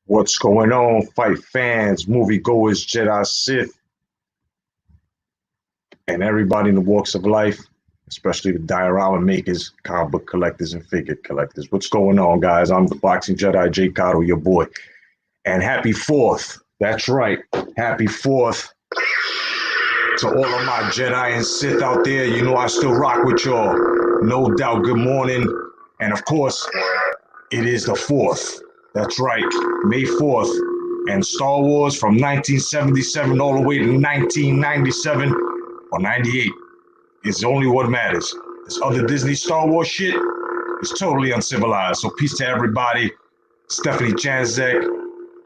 What's going on, fight fans, moviegoers, Jedi Sith, and everybody in the walks of life, especially the diorama makers, comic book collectors, and figure collectors. What's going on, guys? I'm the Boxing Jedi, J. Cotto, your boy. And happy 4th. That's right. Happy 4th to all of my Jedi and Sith out there. You know I still rock with y'all. No doubt. Good morning. And of course, it is the 4th. That's right. May 4th. And Star Wars from 1977 all the way to 1997 or 98 is only what matters. This other Disney Star Wars shit is totally uncivilized. So peace to everybody. Stephanie Chanzek,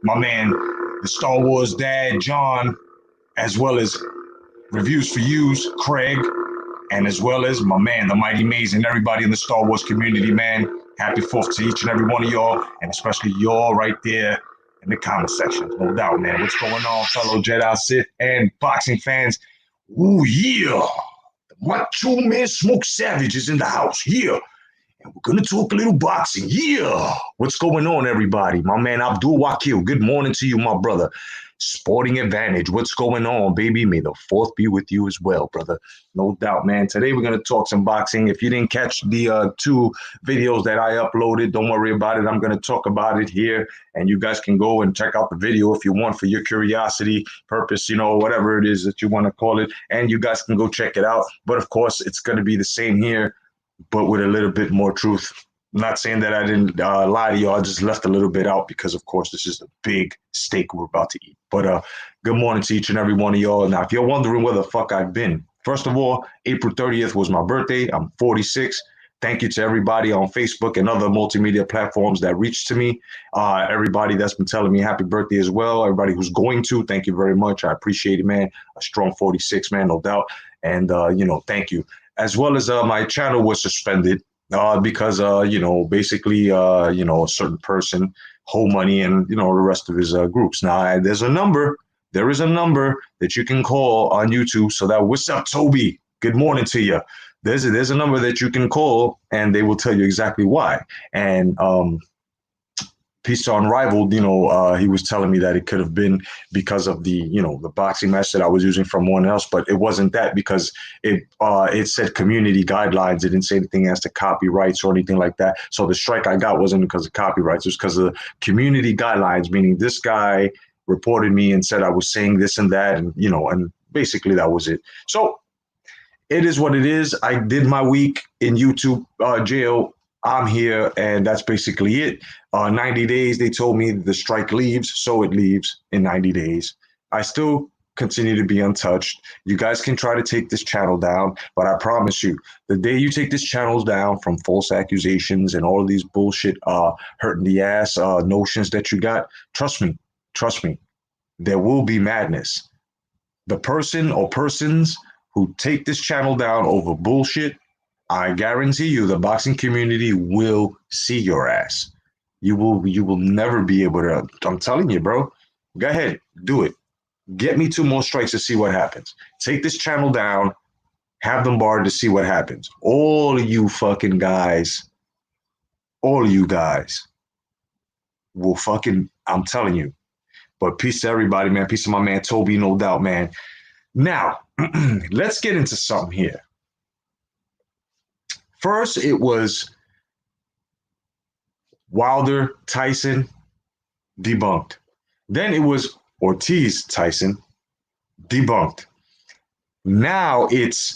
my man, the Star Wars dad, John, as well as Reviews for Yous, Craig, and as well as my man, the Mighty Maze, and everybody in the Star Wars community, man. Happy 4th to each and every one of y'all, and especially y'all right there in the comment section. No doubt, man. What's going on, fellow Jedi, Sith, and boxing fans? Ooh, yeah. The Macho Man Smoke Savage is in the house here. And we're going to talk a little boxing. Yeah. What's going on, everybody? My man, Abdul Wakil. Good morning to you, my brother. Sporting Advantage. What's going on, baby? May the 4th be with you as well, brother. No doubt, man. Today we're going to talk some boxing. If you didn't catch the 2 videos that I uploaded, don't worry about it. I'm going to talk about it here, and you guys can go and check out the video if you want for your curiosity purpose, you know, whatever it is that you want to call it, and you guys can go check it out. But of course, it's going to be the same here, but with a little bit more truth. I'm not saying that I didn't lie to you. I just left a little bit out because, of course, this is the big steak we're about to eat. But good morning to each and every one of y'all. Now, if you're wondering where the fuck I've been, first of all, April 30th was my birthday. I'm 46. Thank you to everybody on Facebook and other multimedia platforms that reached to me. Everybody that's been telling me happy birthday as well. Everybody who's going to, thank you very much. I appreciate it, man. A strong 46, man, no doubt. And, thank you. As well as my channel was suspended because, basically, a certain person, whole money and, the rest of his groups. Now, there is a number that you can call on YouTube. So that, what's up, Toby? Good morning to you. There's a number that you can call and they will tell you exactly why. And Peace to Unrivaled, he was telling me that it could have been because of the, the boxing match that I was using from one else, but it wasn't that because it said community guidelines. It didn't say anything as to copyrights or anything like that. So the strike I got wasn't because of copyrights. It was because of the community guidelines, meaning this guy reported me and said I was saying this and that, and, and basically that was it. So it is what it is. I did my week in YouTube jail. I'm here, and that's basically it. 90 days, they told me the strike leaves, so it leaves in 90 days. I still continue to be untouched. You guys can try to take this channel down, but I promise you, the day you take this channel down from false accusations and all of these bullshit hurting the ass notions that you got, trust me, there will be madness. The person or persons who take this channel down over bullshit, I guarantee you the boxing community will see your ass. You will never be able to. I'm telling you, bro. Go ahead, do it. Get me 2 more strikes to see what happens. Take this channel down, have them barred to see what happens. All of you fucking guys, all of you guys will fucking, I'm telling you. But peace to everybody, man. Peace to my man Toby, no doubt, man. Now, let's get into something here. First, it was Wilder, Tyson, debunked. Then it was Ortiz, Tyson, debunked. Now it's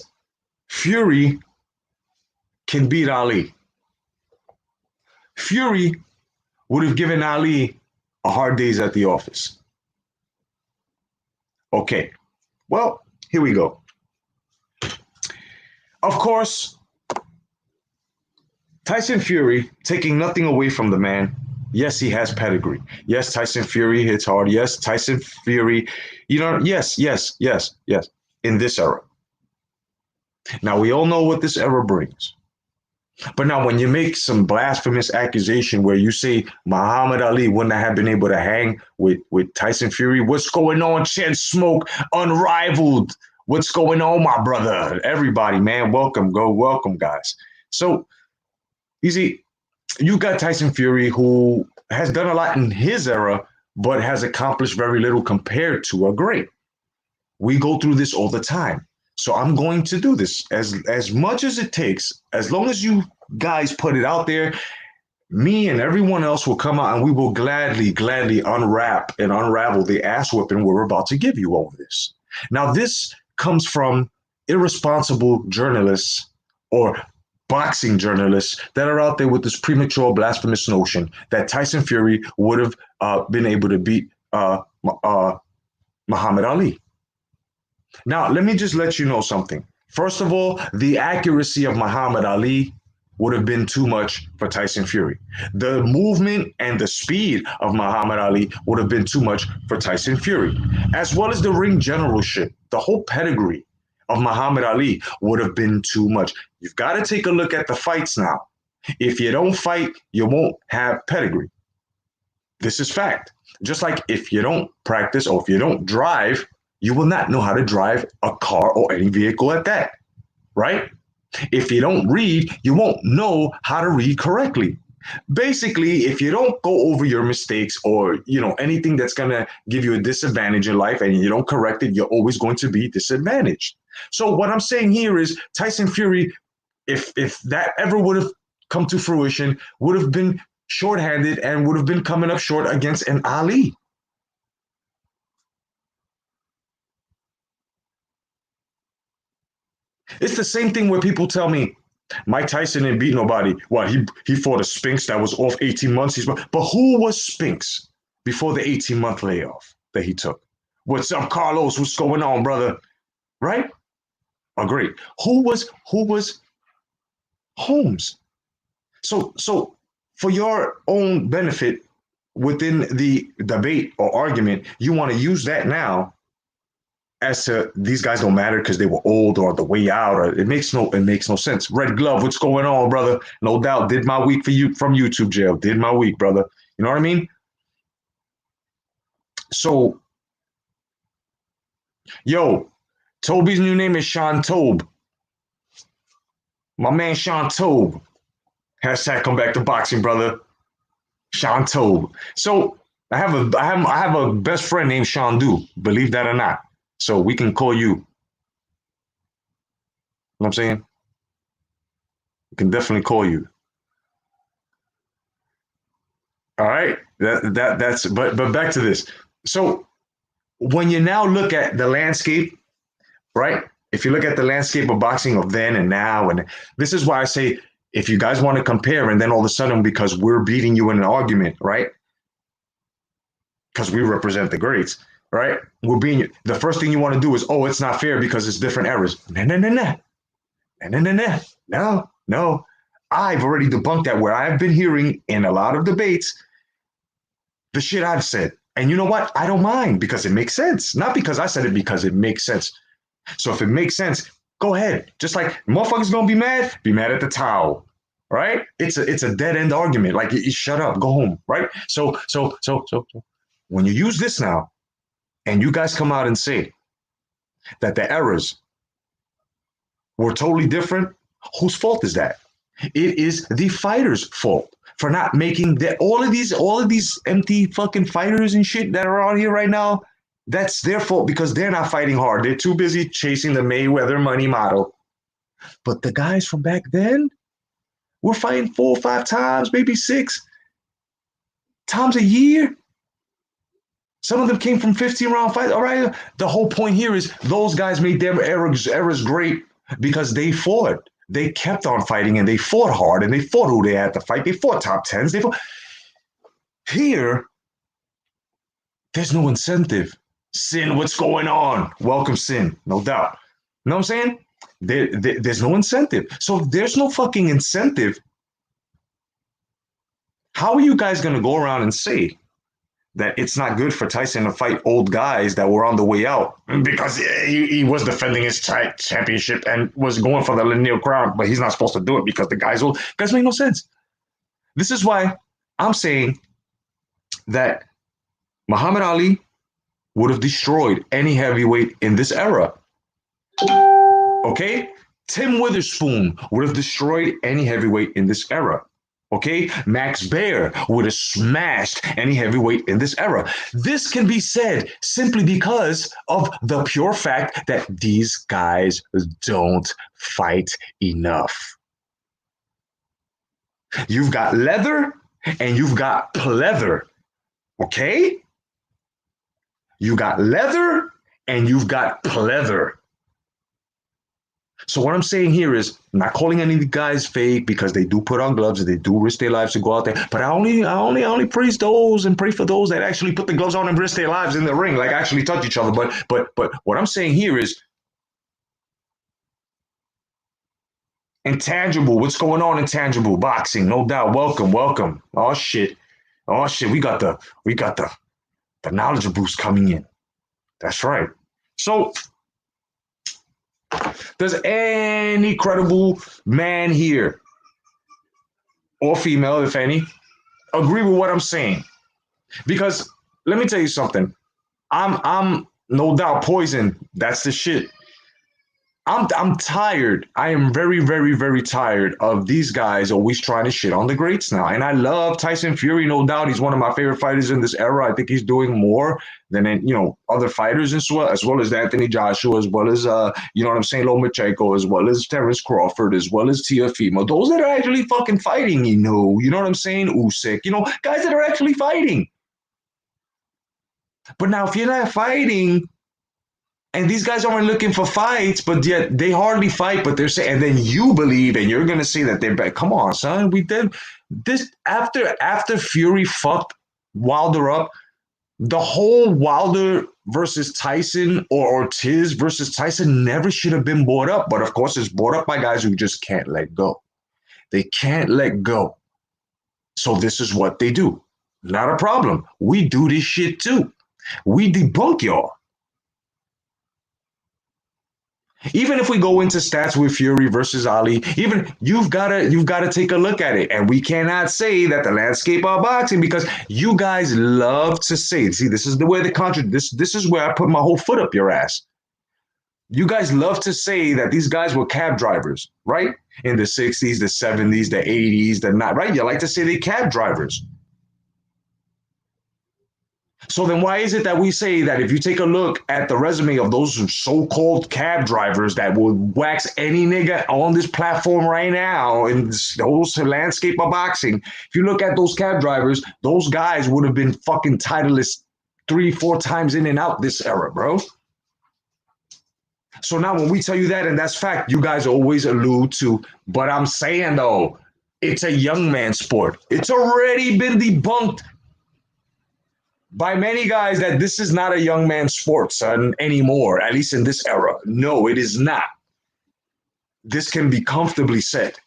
Fury can beat Ali. Fury would have given Ali a hard days at the office. Okay, well, here we go. Of course, Tyson Fury, taking nothing away from the man. Yes, he has pedigree. Yes, Tyson Fury hits hard. Yes, Tyson Fury, yes, in this era. Now, we all know what this era brings. But now when you make some blasphemous accusation where you say Muhammad Ali wouldn't have been able to hang with Tyson Fury, what's going on, Chen Smoke, Unrivaled? What's going on, my brother? Everybody, man, welcome, guys. So, you see, you got Tyson Fury, who has done a lot in his era, but has accomplished very little compared to a great. We go through this all the time. So I'm going to do this as much as it takes, as long as you guys put it out there. Me and everyone else will come out and we will gladly unwrap and unravel the ass whipping we're about to give you over this. Now, this comes from irresponsible journalists or boxing journalists that are out there with this premature, blasphemous notion that Tyson Fury would have been able to beat Muhammad Ali. Now, let me just let you know something. First of all, the accuracy of Muhammad Ali would have been too much for Tyson Fury. The movement and the speed of Muhammad Ali would have been too much for Tyson Fury, as well as the ring generalship, the whole pedigree of Muhammad Ali would have been too much. You've got to take a look at the fights now. If you don't fight, you won't have pedigree. This is fact. Just like if you don't practice or if you don't drive, you will not know how to drive a car or any vehicle at that, right? If you don't read, you won't know how to read correctly. Basically, if you don't go over your mistakes or anything that's going to give you a disadvantage in life and you don't correct it, you're always going to be disadvantaged. So what I'm saying here is Tyson Fury, if that ever would have come to fruition, would have been shorthanded and would have been coming up short against an Ali. It's the same thing where people tell me Mike Tyson didn't beat nobody. What, he fought a Spinks that was off 18 months. But who was Spinks before the 18-month layoff that he took? What's up, Carlos? What's going on, brother? Right? Oh, great. Who was Holmes? So for your own benefit within the debate or argument, you want to use that now as to these guys don't matter because they were old or the way out, or it makes no sense. Red Glove, what's going on, brother? No doubt, did my week for you from YouTube jail. Did my week, brother. You know what I mean? So, yo, Toby's new name is Sean Tobe. My man Sean Tobe. Hashtag come back to boxing, brother. Sean Tobe. So I have a best friend named Sean Du, believe that or not. So we can call you. You know what I'm saying? We can definitely call you. All right. That's but back to this. So when you now look at the landscape, right? If you look at the landscape of boxing of then and now, and this is why I say if you guys want to compare, and then all of a sudden because we're beating you in an argument, right? Because we represent the greats, right? We're being the first thing you want to do is, oh, it's not fair because it's different eras. No. I've already debunked that where I've been hearing in a lot of debates the shit I've said. And you know what? I don't mind because it makes sense. Not because I said it, because it makes sense. So if it makes sense, go ahead. Just like motherfuckers gonna be mad at the towel, right? It's a dead end argument. Like you shut up, go home, right? So when you use this now, and you guys come out and say that the errors were totally different, whose fault is that? It is the fighters' fault for not making that all of these empty fucking fighters and shit that are out here right now. That's their fault because they're not fighting hard. They're too busy chasing the Mayweather money model. But the guys from back then were fighting 4 or 5 times, maybe 6 times a year. Some of them came from 15-round fights. All right. The whole point here is those guys made their errors great because they fought. They kept on fighting and they fought hard and they fought who they had to fight. They fought top 10s. They fought. Here, there's no incentive. Sin, what's going on? Welcome, Sin, no doubt. You know what I'm saying? There's no incentive. So if there's no fucking incentive, how are you guys going to go around and say that it's not good for Tyson to fight old guys that were on the way out because he was defending his championship and was going for the lineal crown, but he's not supposed to do it because the guy's old? Guys, make no sense. This is why I'm saying that Muhammad Ali would have destroyed any heavyweight in this era. Okay? Tim Witherspoon would have destroyed any heavyweight in this era. Okay, Max Baer would have smashed any heavyweight in this era. This can be said simply because of the pure fact that these guys don't fight enough. You've got leather and you've got pleather. Okay? You got leather and you've got pleather. So what I'm saying here is I'm not calling any of the guys fake because they do put on gloves and they do risk their lives to go out there. But I only praise those and pray for those that actually put the gloves on and risk their lives in the ring, like actually touch each other. But what I'm saying here is intangible. What's going on in tangible boxing? No doubt. Welcome, welcome. Oh shit. Oh shit. We got the knowledge boost coming in. That's right. So does any credible man here or female, if any, agree with what I'm saying? Because let me tell you something. I'm no doubt poison. That's the shit. I'm tired. I am very, very, very tired of these guys always trying to shit on the greats now. And I love Tyson Fury, no doubt. He's one of my favorite fighters in this era. I think he's doing more than other fighters as well as Anthony Joshua, as well as what I'm saying, Lomachenko, as well as Terence Crawford, as well as Teofimo. Those that are actually fucking fighting, you know what I'm saying? Usyk, guys that are actually fighting. But now if you're not fighting, and these guys aren't looking for fights, but yet they hardly fight, but they're saying, and then you believe, and you're gonna say that they're bad. Come on, son. We did this after Fury fucked Wilder up. The whole Wilder versus Tyson or Ortiz versus Tyson never should have been brought up. But of course, it's brought up by guys who just can't let go. They can't let go. So this is what they do. Not a problem. We do this shit too. We debunk y'all. Even if we go into stats with Fury versus Ali, even you've gotta take a look at it. And we cannot say that the landscape of boxing, because you guys love to say, see, this is the way this is where I put my whole foot up your ass. You guys love to say that these guys were cab drivers, right? In the 60s, the 70s, the 80s, the not right. You like to say they cab drivers. So then why is it that we say that if you take a look at the resume of those so-called cab drivers that would wax any nigga on this platform right now in the whole landscape of boxing, if you look at those cab drivers, those guys would have been fucking titleist 3-4 times in and out this era, bro. So now when we tell you that, and that's fact, you guys always allude to, but I'm saying though, it's a young man sport. It's already been debunked by many guys that this is not a young man's sport, son, anymore, at least in this era. No, it is not. This can be comfortably said.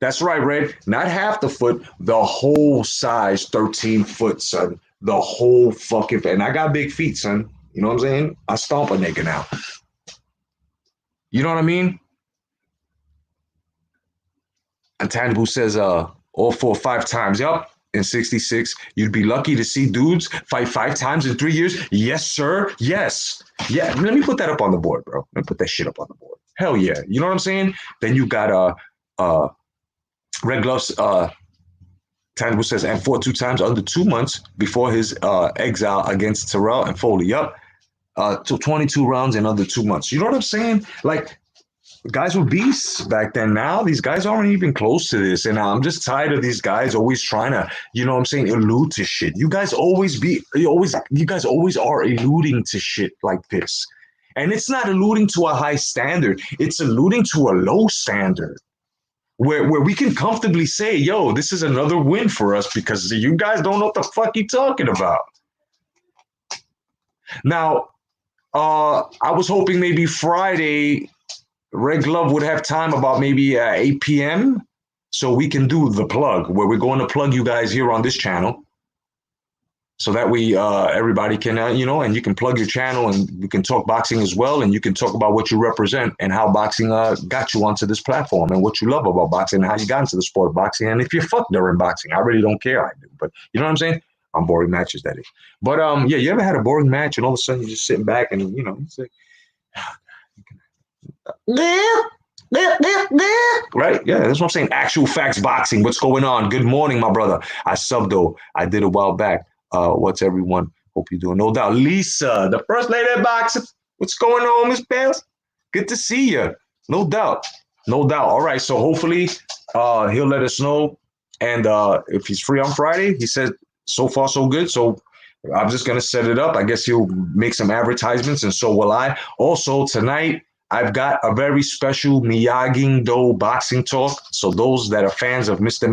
That's right, Red. Not half the foot, the whole size, 13 foot, son. The whole fucking, and I got big feet, son. You know what I'm saying? I stomp a nigga now. You know what I mean? Intangible says, all 4 or 5 times. Yup. In 66, you'd be lucky to see dudes fight 5 times in 3 years. Yes, sir. Yes. Yeah. Let me put that up on the board, bro. Let me put that shit up on the board. Hell yeah. You know what I'm saying? Then you got Red Gloves. Tangible says, and fought 2 times under 2 months before his exile against Terrell and Foley. Yup. To 22 rounds in under 2 months. You know what I'm saying? Like, guys were beasts back then. Now these guys aren't even close to this, and I'm just tired of these guys always trying to, you know what I'm saying, allude to shit. You guys always are alluding to shit like this, and it's not alluding to a high standard. It's alluding to a low standard, where we can comfortably say, "Yo, this is another win for us," because you guys don't know what the fuck you're talking about. Now, I was hoping maybe Friday Red Glove would have time about maybe 8 p.m. so we can do the plug, where we're going to plug you guys here on this channel, so that we everybody can and you can plug your channel and we can talk boxing as well, and you can talk about what you represent and how boxing got you onto this platform and what you love about boxing and how you got into the sport of boxing, and if you're fucked during boxing. I really don't care. I do, but you know what I'm saying? On boring matches, that is. But yeah, you ever had a boring match and all of a sudden you're just sitting back and it's like, yeah, Right? Yeah, that's what I'm saying. Actual facts boxing. What's going on? Good morning, my brother. I subbed though. I did a while back. What's everyone? Hope you're doing. No doubt. Lisa, the first lady of boxing. What's going on, Miss Bells? Good to see you. No doubt. No doubt. All right. So hopefully he'll let us know. And if he's free on Friday, he said so far so good. So I'm just gonna set it up. I guess he'll make some advertisements, and so will I. Also tonight, I've got a very special Miyagi-Do boxing talk. So those that are fans of Mr.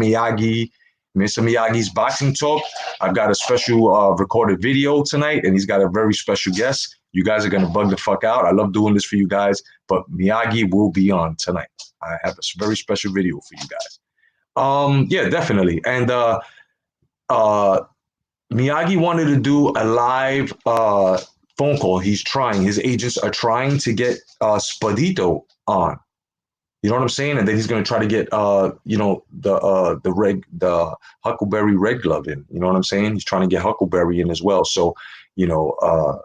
Miyagi's boxing talk, I've got a special recorded video tonight, and he's got a very special guest. You guys are gonna bug the fuck out. I love doing this for you guys, but Miyagi will be on tonight. I have a very special video for you guys. Yeah, definitely. And uh, Miyagi wanted to do a live phone call. His agents are trying to get Spadito on. You know what I'm saying? And then he's going to try to get, the Huckleberry Red Glove in. You know what I'm saying? He's trying to get Huckleberry in as well. So, we'll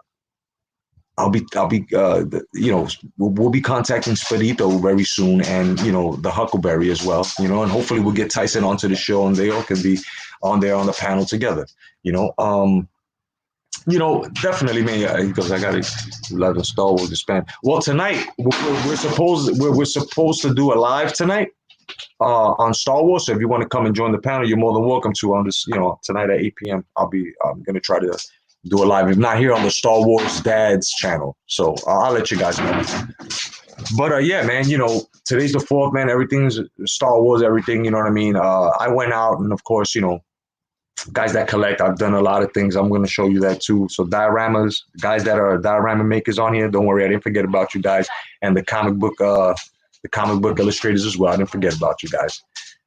be contacting Spadito very soon, and the Huckleberry as well. And hopefully we'll get Tyson onto the show, and they all can be on there on the panel together. Definitely, man. Because I got to love Star Wars expand. Well, tonight we're supposed to do a live tonight on Star Wars. So if you want to come and join the panel, you're more than welcome to. On this, tonight at 8 p.m. I'm gonna try to do a live. If not here on the Star Wars Dad's channel, so I'll let you guys know. But yeah, man. Today's the 4th, man. Everything's Star Wars. Everything. You know what I mean. I went out, and of course, guys that collect, I've done a lot of things. I'm going to show you that too. So dioramas, guys that are diorama makers on here, don't worry, I didn't forget about you guys. And the comic book illustrators as well. I didn't forget about you guys.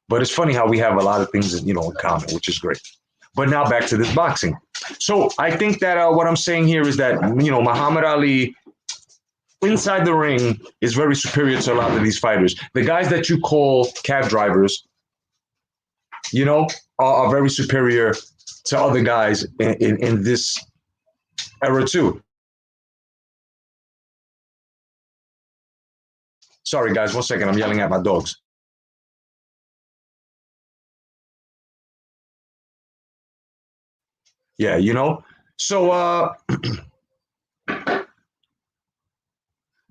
But it's funny how we have a lot of things, in common, which is great. But now back to this boxing. So I think that what I'm saying here is that, Muhammad Ali inside the ring is very superior to a lot of these fighters. The guys that you call cab drivers, are very superior to other guys in this era too. Sorry, guys, 1 second. I'm yelling at my dogs. Yeah, so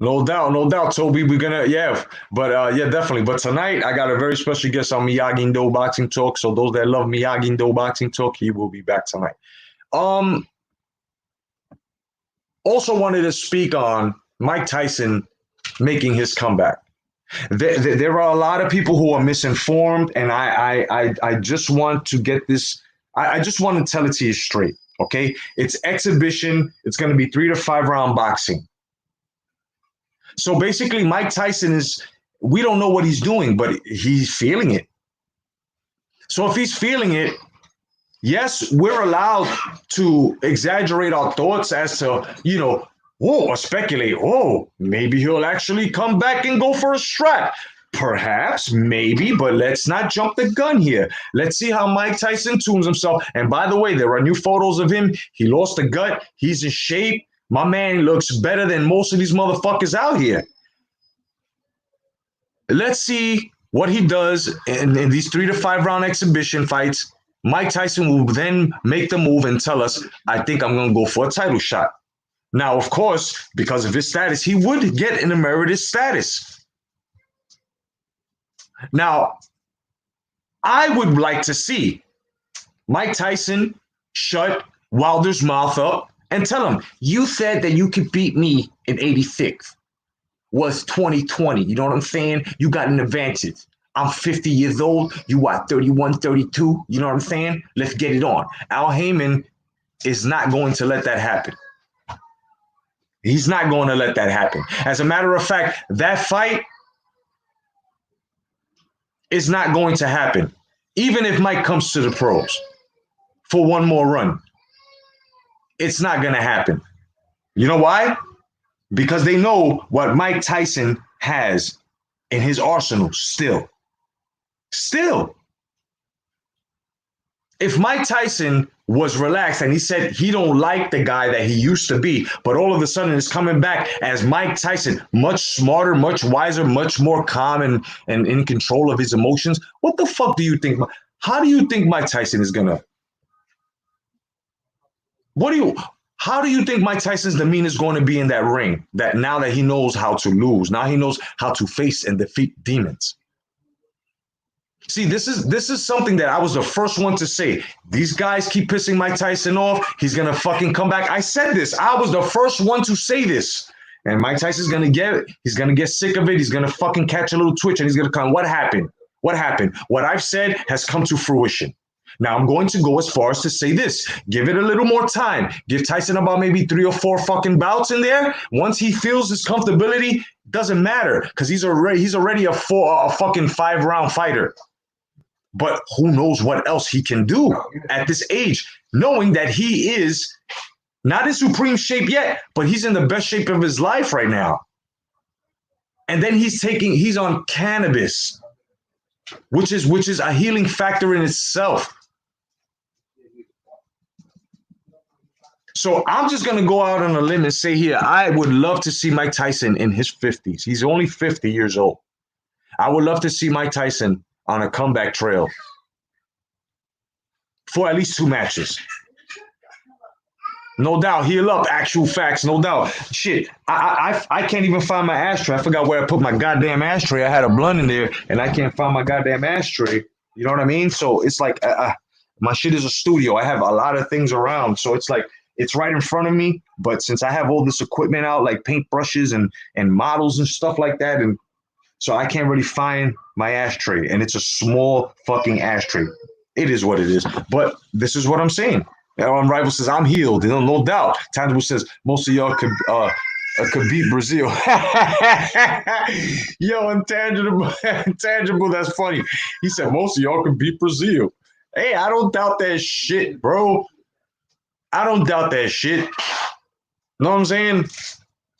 no doubt, Toby. We're gonna, yeah, but yeah, definitely. But tonight, I got a very special guest on Miyagi-Do Boxing Talk. So those that love Miyagi-Do Boxing Talk, he will be back tonight. Also wanted to speak on Mike Tyson making his comeback. There are a lot of people who are misinformed, and I just want to get this. I just want to tell it to you straight. Okay, it's exhibition. It's going to be 3 to 5 round boxing. So basically, Mike Tyson we don't know what he's doing, but he's feeling it. So if he's feeling it, yes, we're allowed to exaggerate our thoughts as to, or speculate, maybe he'll actually come back and go for a strap. Perhaps, maybe, but let's not jump the gun here. Let's see how Mike Tyson tunes himself. And by the way, there are new photos of him. He lost the gut. He's in shape. My man looks better than most of these motherfuckers out here. Let's see what he does in these 3 to 5 round exhibition fights. Mike Tyson will then make the move and tell us, I think I'm going to go for a title shot. Now, of course, because of his status, he would get an emeritus status. Now, I would like to see Mike Tyson shut Wilder's mouth up and tell him, you said that you could beat me in 86. Was 2020. You know what I'm saying? You got an advantage. I'm 50 years old. You are 31, 32. You know what I'm saying? Let's get it on. Al Heyman is not going to let that happen. He's not going to let that happen. As a matter of fact, that fight is not going to happen. Even if Mike comes to the pros for one more run, it's not going to happen. You know why? Because they know what Mike Tyson has in his arsenal still. If Mike Tyson was relaxed and he said he don't like the guy that he used to be, but all of a sudden is coming back as Mike Tyson, much smarter, much wiser, much more calm and in control of his emotions, what the fuck do you think? How do you think Mike Tyson is gonna? What do you? How do you think Mike Tyson's demeanor is going to be in that ring? That now that he knows how to lose, now he knows how to face and defeat demons. See, this is something that I was the first one to say. These guys keep pissing Mike Tyson off. He's gonna fucking come back. I said this. I was the first one to say this. And Mike Tyson's gonna get it. He's gonna get sick of it. He's gonna fucking catch a little twitch and he's gonna come. What happened? What happened? What I've said has come to fruition. Now I'm going to go as far as to say this. Give it a little more time. Give Tyson about maybe 3 or 4 fucking bouts in there. Once he feels his comfortability, doesn't matter because he's already a fucking 5-round fighter. But who knows what else he can do at this age, knowing that he is not in supreme shape yet, but he's in the best shape of his life right now. And then he's on cannabis, which is a healing factor in itself. So I'm just gonna go out on a limb and say here, I would love to see Mike Tyson in his 50s. He's only 50 years old. I would love to see Mike Tyson on a comeback trail for at least 2 matches. No doubt. Heal up. Actual facts. No doubt. Shit. I can't even find my ashtray. I forgot where I put my goddamn ashtray. I had a blunt in there and I can't find my goddamn ashtray. You know what I mean? So it's like my shit is a studio. I have a lot of things around. So it's like it's right in front of me. But since I have all this equipment out, like paintbrushes and models and stuff like that, and so I can't really find my ashtray, and it's a small fucking ashtray. It is what it is. But this is what I'm saying. Rival says, I'm healed. No doubt. Tangible says, most of y'all could beat Brazil. Yo, intangible, that's funny. He said, most of y'all could beat Brazil. Hey, I don't doubt that shit, bro. I don't doubt that shit. Know what I'm saying?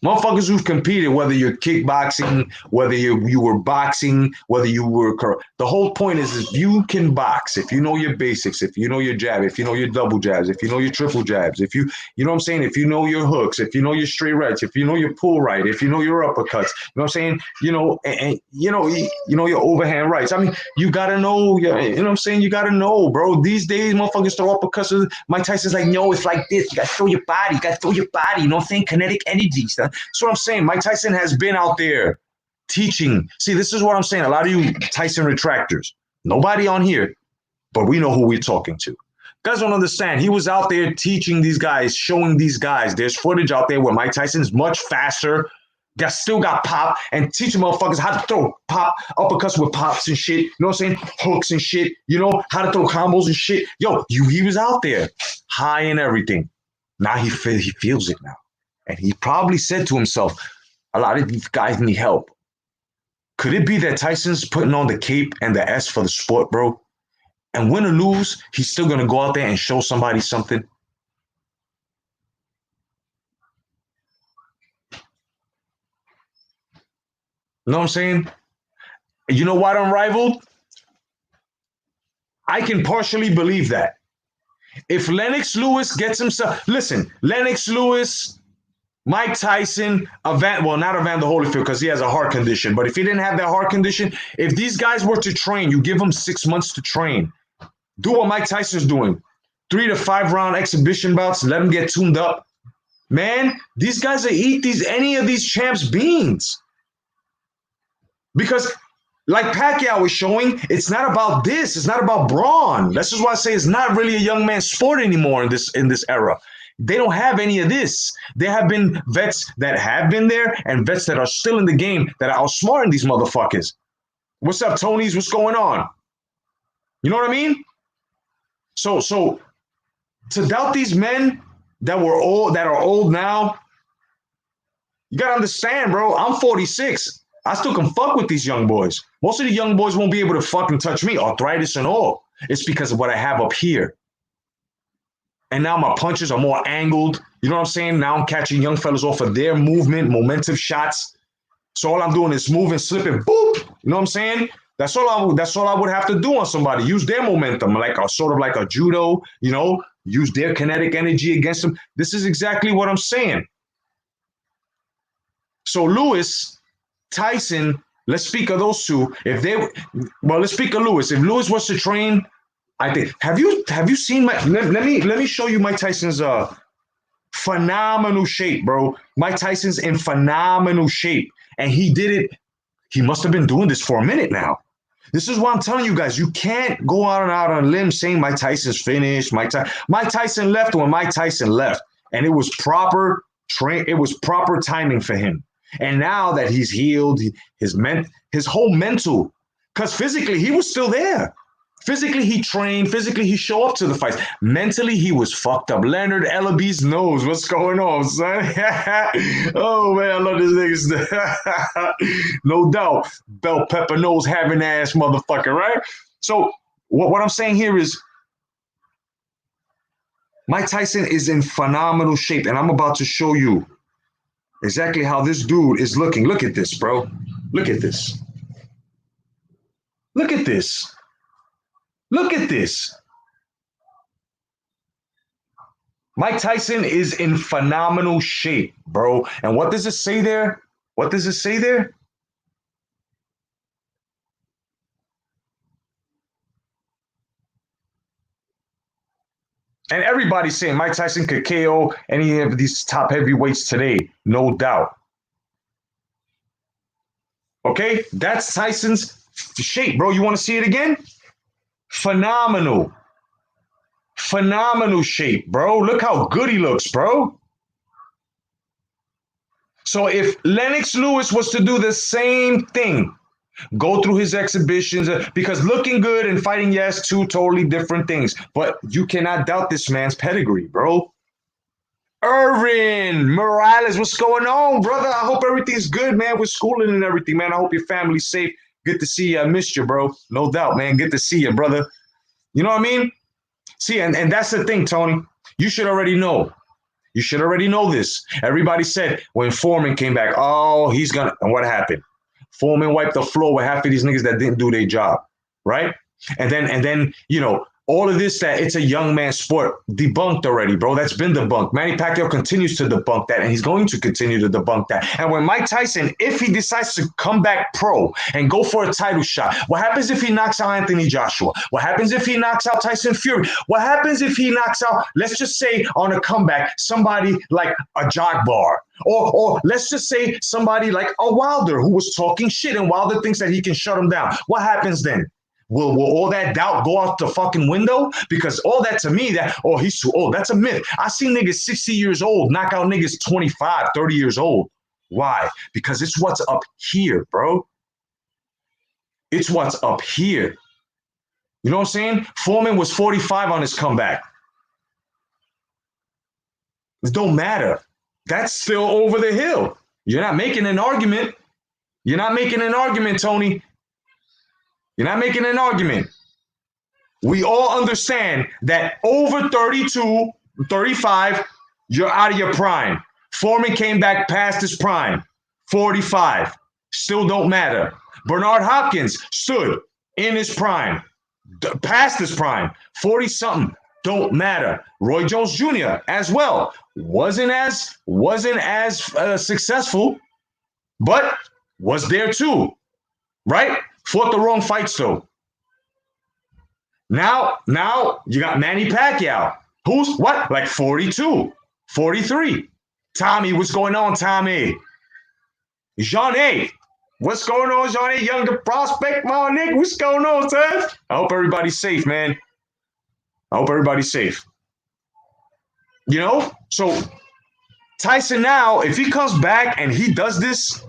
Motherfuckers who've competed, whether you're kickboxing, whether you were boxing, whether you were the whole point is if you can box, if you know your basics, if you know your jab, if you know your double jabs, if you know your triple jabs, if you know what I'm saying, if you know your hooks, if you know your straight rights, if you know your pull right, if you know your uppercuts, you know what I'm saying, and you know your overhand rights. I mean, you gotta know, you know what I'm saying, you gotta know, bro. These days, motherfuckers throw uppercuts. Mike Tyson's like, no, it's like this. You gotta throw your body. You gotta throw your body. You know what I'm saying? Kinetic energy stuff. That's what I'm saying. Mike Tyson has been out there teaching. See, this is what I'm saying. A lot of you Tyson retractors, nobody on here, but we know who we're talking to. Guys don't understand. He was out there teaching these guys, showing these guys. There's footage out there where Mike Tyson's much faster. Still got pop and teaching motherfuckers how to throw pop uppercuts with pops and shit. You know what I'm saying? Hooks and shit. You know how to throw combos and shit. Yo, he was out there, high and everything. Now he feels it now. And he probably said to himself, a lot of these guys need help. Could it be that Tyson's putting on the cape and the S for the sport, bro? And win or lose, he's still going to go out there and show somebody something? You know what I'm saying? You know what, Unrivaled? I can partially believe that. If Lennox Lewis gets himself... Listen, Lennox Lewis... Mike Tyson, not Evander Holyfield because he has a heart condition. But if he didn't have that heart condition, if these guys were to train, you give them 6 months to train. Do what Mike Tyson's doing. 3 to 5 round exhibition bouts. Let them get tuned up. Man, these guys will eat any of these champs' beans. Because like Pacquiao is showing, it's not about this. It's not about brawn. That's just why I say it's not really a young man's sport anymore in this era. They don't have any of this. There have been vets that have been there and vets that are still in the game that are outsmarting these motherfuckers. What's up, Tonys? What's going on? You know what I mean? So to doubt these men that are old now, you gotta understand, bro. I'm 46. I still can fuck with these young boys. Most of the young boys won't be able to fucking touch me, arthritis and all. It's because of what I have up here. And now my punches are more angled. You know what I'm saying? Now I'm catching young fellas off of their movement, momentum shots. So all I'm doing is moving, slipping, boop. You know what I'm saying? That's all I would have to do on somebody. Use their momentum, like a sort of like a judo, use their kinetic energy against them. This is exactly what I'm saying. So Lewis, Tyson, let's speak of those two. Let's speak of Lewis. If Lewis was to train, I think. Have you seen my? Let me show you Mike Tyson's phenomenal shape, bro. Mike Tyson's in phenomenal shape, and he did it. He must have been doing this for a minute now. This is why I'm telling you guys, you can't go out on a limb saying Mike Tyson's finished. Mike Tyson left when Mike Tyson left, and it was proper timing for him. And now that he's healed, his whole mental, because physically he was still there. Physically he trained. Physically he showed up to the fights. Mentally he was fucked up. Leonard Ellaby's knows what's going on, son. Oh man, I love this nigga. No doubt, bell pepper nose having ass motherfucker, right? So what I'm saying here is, Mike Tyson is in phenomenal shape, and I'm about to show you exactly how this dude is looking. Look at this, bro. Look at this. Look at this. Look at this. Mike Tyson is in phenomenal shape, bro. And what does it say there? What does it say there? And everybody's saying Mike Tyson could KO any of these top heavyweights today, no doubt. Okay, that's Tyson's shape, bro. You want to see it again? Phenomenal. Phenomenal shape, bro. Look how good he looks, bro. So if Lennox Lewis was to do the same thing, go through his exhibitions, because looking good and fighting, yes, two totally different things. But you cannot doubt this man's pedigree, bro. Irvin Morales, what's going on, brother? I hope everything's good, man, with schooling and everything, man. I hope your family's safe. Good to see you. I missed you, bro. No doubt, man. Good to see you, brother. You know what I mean? See, and that's the thing, Tony. You should already know. You should already know this. Everybody said when Foreman came back, oh, he's gonna. And what happened? Foreman wiped the floor with half of these niggas that didn't do their job, right? And then all of this, that it's a young man's sport, debunked already, bro. That's been debunked. Manny Pacquiao continues to debunk that, and he's going to continue to debunk that. And when Mike Tyson, if he decides to come back pro and go for a title shot, what happens if he knocks out Anthony Joshua? What happens if he knocks out Tyson Fury? What happens if he knocks out, let's just say on a comeback, somebody like a Jogbar? Or let's just say somebody like a Wilder who was talking shit, and Wilder thinks that he can shut him down. What happens then? Will all that doubt go out the fucking window? Because all that to me, he's too old, that's a myth. I seen niggas 60 years old knock out niggas 25, 30 years old. Why? Because it's what's up here, bro. It's what's up here. You know what I'm saying? Foreman was 45 on his comeback. It don't matter. That's still over the hill. You're not making an argument. You're not making an argument, Tony. You're not making an argument. We all understand that over 32, 35, you're out of your prime. Foreman came back past his prime. 45. Still don't matter. Bernard Hopkins stood in his prime. Past his prime. 40-something. Don't matter. Roy Jones Jr. as well. Wasn't as successful, but was there too. Right? Fought the wrong fights, though. Now you got Manny Pacquiao. Who's what? Like 42, 43. Tommy, what's going on, Tommy? Jean A. What's going on, Jean A? Younger prospect, my nigga. What's going on, son? I hope everybody's safe, man. I hope everybody's safe. So Tyson now, if he comes back and he does this,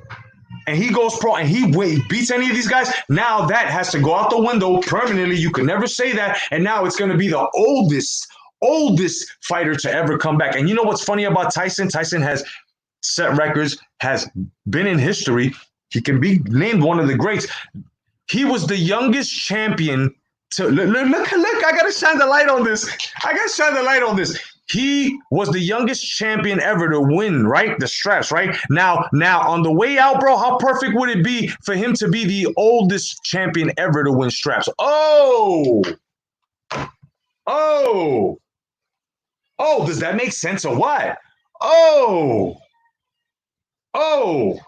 and he goes pro and he beats any of these guys, now that has to go out the window permanently. You can never say that. And now it's going to be the oldest fighter to ever come back. And you know what's funny about Tyson? Tyson has set records, has been in history. He can be named one of the greats. He was the youngest champion to look. I got to shine the light on this. He was the youngest champion ever to win, right? The straps, right? Now on the way out, bro, how perfect would it be for him to be the oldest champion ever to win straps? Oh, does that make sense or what? Oh, oh,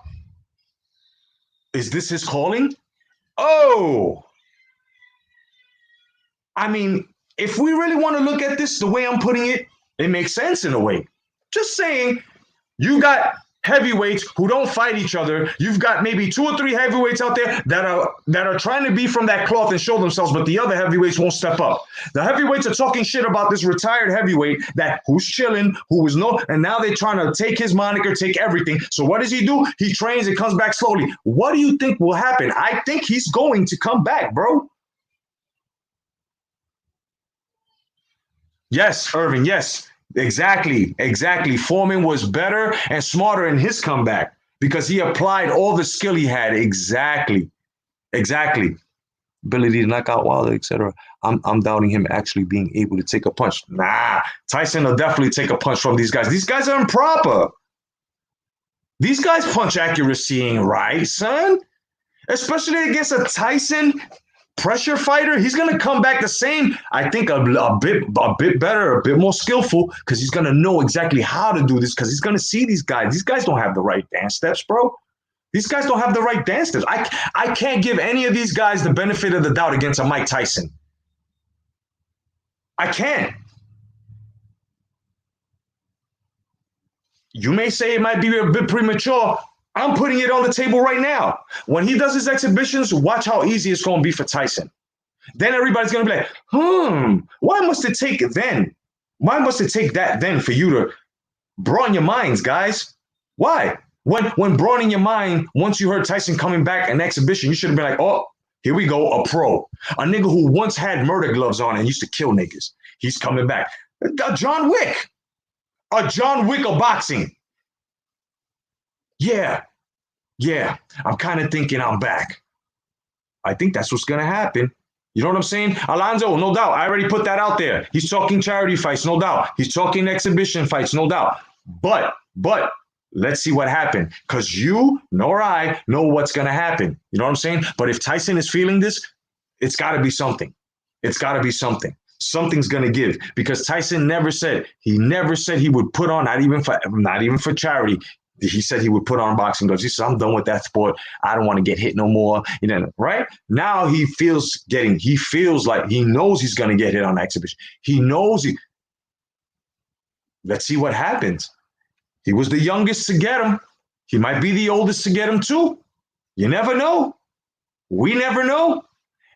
is this his calling? Oh, I mean, if we really want to look at this the way I'm putting it, it makes sense in a way. Just saying, you got heavyweights who don't fight each other. You've got maybe 2 or 3 heavyweights out there that are trying to be from that cloth and show themselves, but the other heavyweights won't step up. The heavyweights are talking shit about this retired heavyweight that who's chilling, who is no, and now they're trying to take his moniker, take everything. So what does he do? He trains and comes back slowly. What do you think will happen? I think he's going to come back, bro. Yes, Irving. Yes, exactly. Exactly. Foreman was better and smarter in his comeback because he applied all the skill he had. Exactly. Exactly. Ability to knock out Wilder, etc. I'm doubting him actually being able to take a punch. Nah, Tyson will definitely take a punch from these guys. These guys are improper. These guys punch accuracy ain't right, son. Especially against a Tyson pressure fighter, he's gonna come back the same. I think a bit better, a bit more skillful, because he's gonna know exactly how to do this. Because he's gonna see these guys. These guys don't have the right dance steps, bro. These guys don't have the right dance steps. I can't give any of these guys the benefit of the doubt against a Mike Tyson. I can't. You may say it might be a bit premature. I'm putting it on the table right now. When he does his exhibitions, watch how easy it's going to be for Tyson. Then everybody's going to be like, why must it take then? Why must it take that then for you to broaden your minds, guys? Why? When broadening your mind, once you heard Tyson coming back an exhibition, you should have been like, oh, here we go, a pro. A nigga who once had murder gloves on and used to kill niggas. He's coming back. John Wick. A John Wick of boxing. Yeah. I'm kind of thinking I'm back. I think that's what's going to happen. You know what I'm saying? Alonzo, no doubt. I already put that out there. He's talking charity fights, no doubt. He's talking exhibition fights, no doubt. But let's see what happens. Because you nor I know what's going to happen. You know what I'm saying? But if Tyson is feeling this, it's got to be something. It's got to be something. Something's going to give. Because Tyson never said he would put on, not even for charity. He said he would put on boxing gloves. He said, I'm done with that sport. I don't want to get hit no more. You know, right? Now he feels like he knows he's going to get hit on exhibition. He knows Let's see what happens. He was the youngest to get him. He might be the oldest to get him too. You never know. We never know.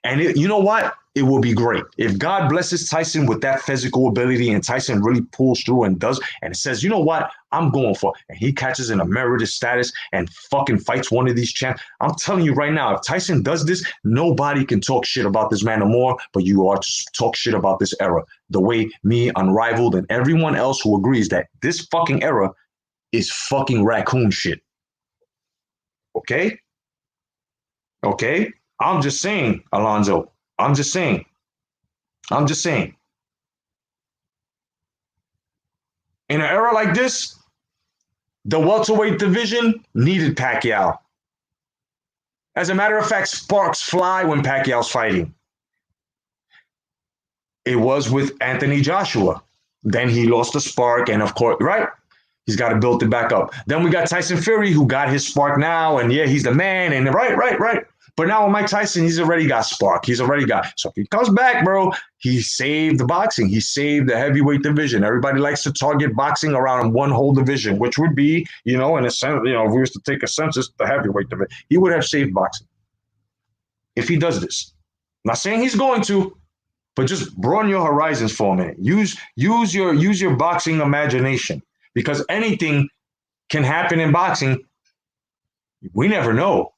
And you know what? It will be great. If God blesses Tyson with that physical ability and Tyson really pulls through and does, and it says, you know what? I'm going for it. And he catches an emeritus status and fucking fights one of these champs. I'm telling you right now, if Tyson does this, nobody can talk shit about this man no more, but you are to talk shit about this era. The way me, Unrivaled, and everyone else who agrees that this fucking era is fucking raccoon shit. Okay? I'm just saying, Alonzo. I'm just saying. In an era like this, the welterweight division needed Pacquiao. As a matter of fact, sparks fly when Pacquiao's fighting. It was with Anthony Joshua. Then he lost the spark, and of course, right? He's got to build it back up. Then we got Tyson Fury, who got his spark now, and yeah, he's the man, and right. But now with Mike Tyson, he's already got spark. So if he comes back, bro, he saved the boxing. He saved the heavyweight division. Everybody likes to target boxing around one whole division, which would be, in a sense, if we was to take a census, the heavyweight division. He would have saved boxing if he does this. I'm not saying he's going to, but just broaden your horizons for a minute. Use your boxing imagination, because anything can happen in boxing. We never know.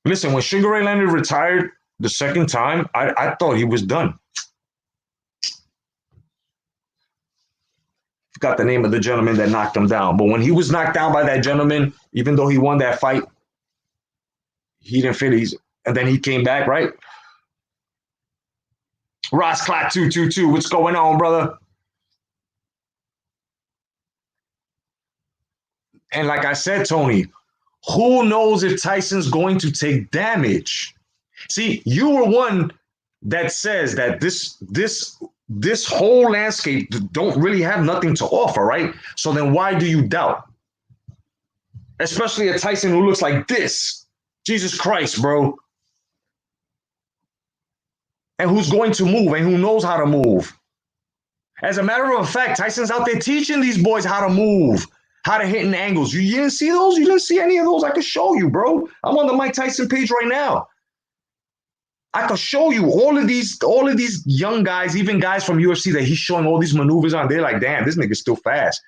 Listen, when Sugar Ray Leonard retired the second time, I thought he was done. Forgot the name of the gentleman that knocked him down. But when he was knocked down by that gentleman, even though he won that fight, he didn't feel easy. And then he came back, right? Ross Clot 222, what's going on, brother? And like I said, Tony, who knows if Tyson's going to take damage? See, you were one that says that this whole landscape don't really have nothing to offer, right? So then why do you doubt? Especially a Tyson who looks like this. Jesus Christ, bro. And who's going to move and who knows how to move. As a matter of fact, Tyson's out there teaching these boys how to move, how to hit in angles. You didn't see those? You didn't see any of those? I could show you, bro. I'm on the Mike Tyson page right now. I could show you all of these young guys, even guys from UFC that he's showing all these maneuvers on. They're like, damn, this nigga's still fast.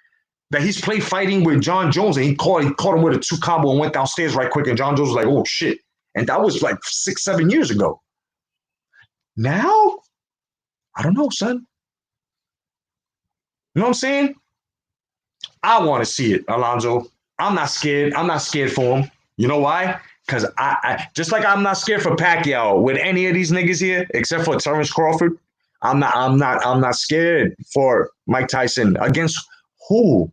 That he's played fighting with John Jones and he caught him with a 2 combo and went downstairs right quick. And John Jones was like, oh shit. And that was like 6-7 years ago. Now, I don't know, son. You know what I'm saying? I want to see it, Alonzo. I'm not scared. I'm not scared for him. You know why? Because I just like I'm not scared for Pacquiao with any of these niggas here, except for Terrence Crawford. I'm not scared for Mike Tyson against who?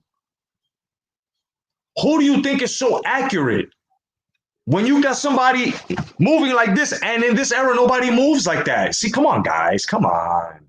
Who do you think is so accurate? When you got somebody moving like this, and in this era, nobody moves like that. See, come on, guys. Come on.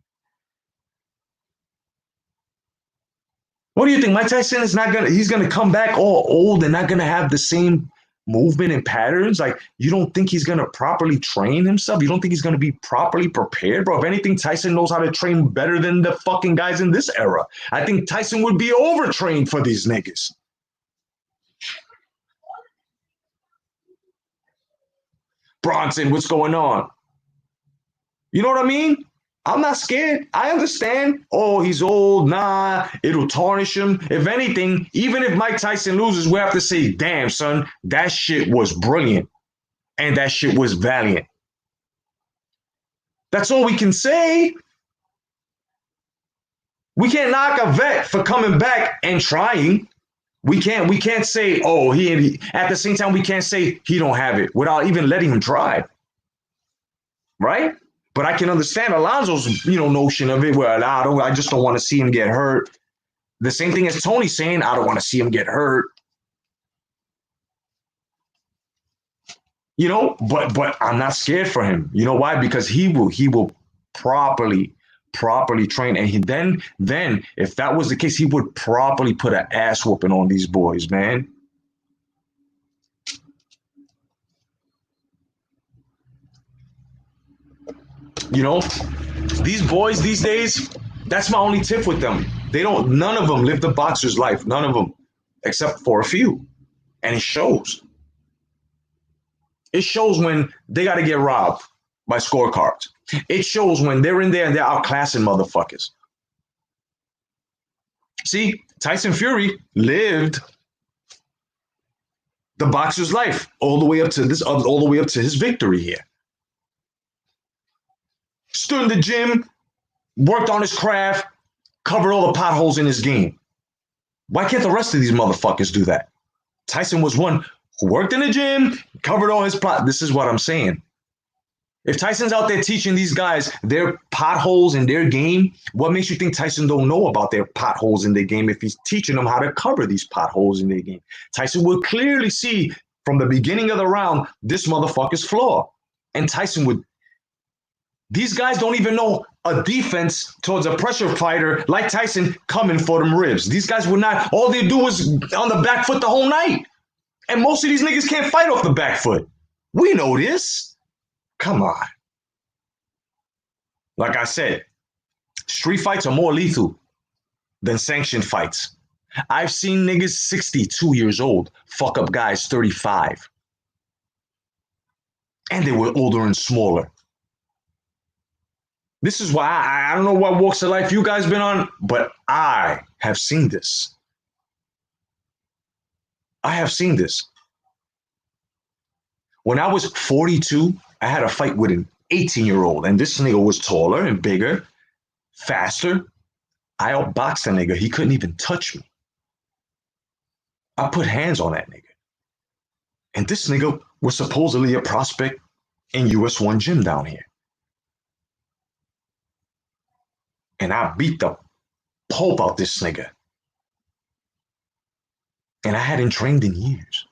What do you think? Mike Tyson is not he's gonna come back all old and not gonna have the same movement and patterns? Like, you don't think he's gonna properly train himself? You don't think he's gonna be properly prepared, bro? If anything, Tyson knows how to train better than the fucking guys in this era. I think Tyson would be overtrained for these niggas. Bronson, what's going on? You know what I mean? I'm not scared. I understand. Oh, he's old. Nah, it'll tarnish him. If anything, even if Mike Tyson loses, we have to say, damn, son, that shit was brilliant. And that shit was valiant. That's all we can say. We can't knock a vet for coming back and trying. We can't say, oh, he at the same time, we can't say he don't have it without even letting him try. Right? But I can understand Alonzo's, notion of it where I just don't want to see him get hurt. The same thing as Tony saying, I don't want to see him get hurt. But I'm not scared for him. You know why? Because he will properly train, and then if that was the case, he would properly put an ass whooping on these boys, man. These boys these days, that's my only tip with them. None of them live the boxer's life. None of them, except for a few. And it shows. It shows when they got to get robbed by scorecards. It shows when they're in there and they're outclassing motherfuckers. See, Tyson Fury lived the boxer's life all the way up to his victory here. Stood in the gym, worked on his craft, covered all the potholes in his game. Why can't the rest of these motherfuckers do that? Tyson was one who worked in the gym, covered all his pot. This is what I'm saying. If Tyson's out there teaching these guys their potholes in their game, what makes you think Tyson don't know about their potholes in their game if he's teaching them how to cover these potholes in their game? Tyson will clearly see from the beginning of the round this motherfucker's flaw. And Tyson would. These guys don't even know a defense towards a pressure fighter like Tyson coming for them ribs. These guys would not. All they do is on the back foot the whole night. And most of these niggas can't fight off the back foot. We know this. Come on. Like I said, street fights are more lethal than sanctioned fights. I've seen niggas 62 years old fuck up guys 35. And they were older and smaller. This is why I don't know what walks of life you guys been on, but I have seen this. I have seen this. When I was 42, I had a fight with an 18-year-old, and this nigga was taller and bigger, faster. I outboxed that nigga. He couldn't even touch me. I put hands on that nigga. And this nigga was supposedly a prospect in US 1 gym down here. And I beat the Pope out this nigga. And I hadn't trained in years.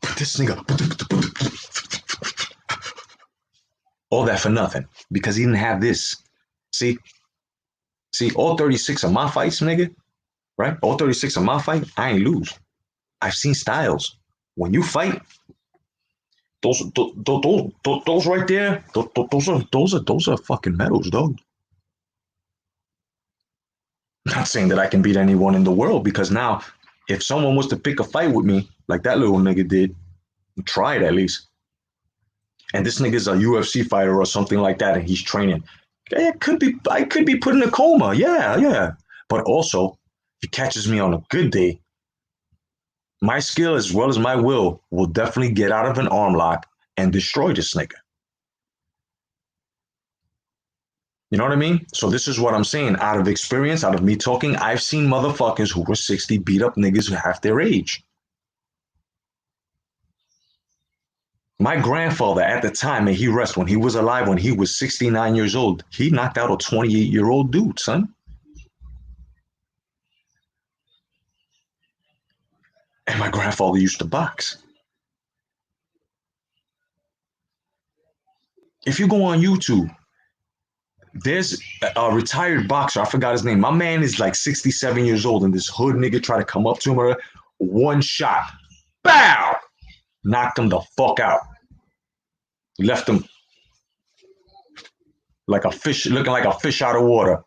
But this nigga, all that for nothing because he didn't have this. See, all 36 of my fights, nigga, right? All 36 of my fight, I ain't lose. I've seen styles. When you fight, those right there, those are fucking medals, dog. Not saying that I can beat anyone in the world because now, if someone was to pick a fight with me, like that little nigga did, try it at least. And this nigga's a UFC fighter or something like that, and he's training. I could be put in a coma. Yeah, yeah. But also, if he catches me on a good day, my skill as well as my will definitely get out of an arm lock and destroy this nigga. You know what I mean? So this is what I'm saying. Out of experience, out of me talking, I've seen motherfuckers who were 60 beat up niggas who half their age. My grandfather at the time, may he rest, when he was alive, when he was 69 years old, he knocked out a 28-year-old dude, son. And my grandfather used to box. If you go on YouTube, there's a retired boxer. I forgot his name. My man is like 67 years old, and this hood nigga tried to come up to him. One shot, bow, knocked him the fuck out. Left him like a fish, looking like a fish out of water.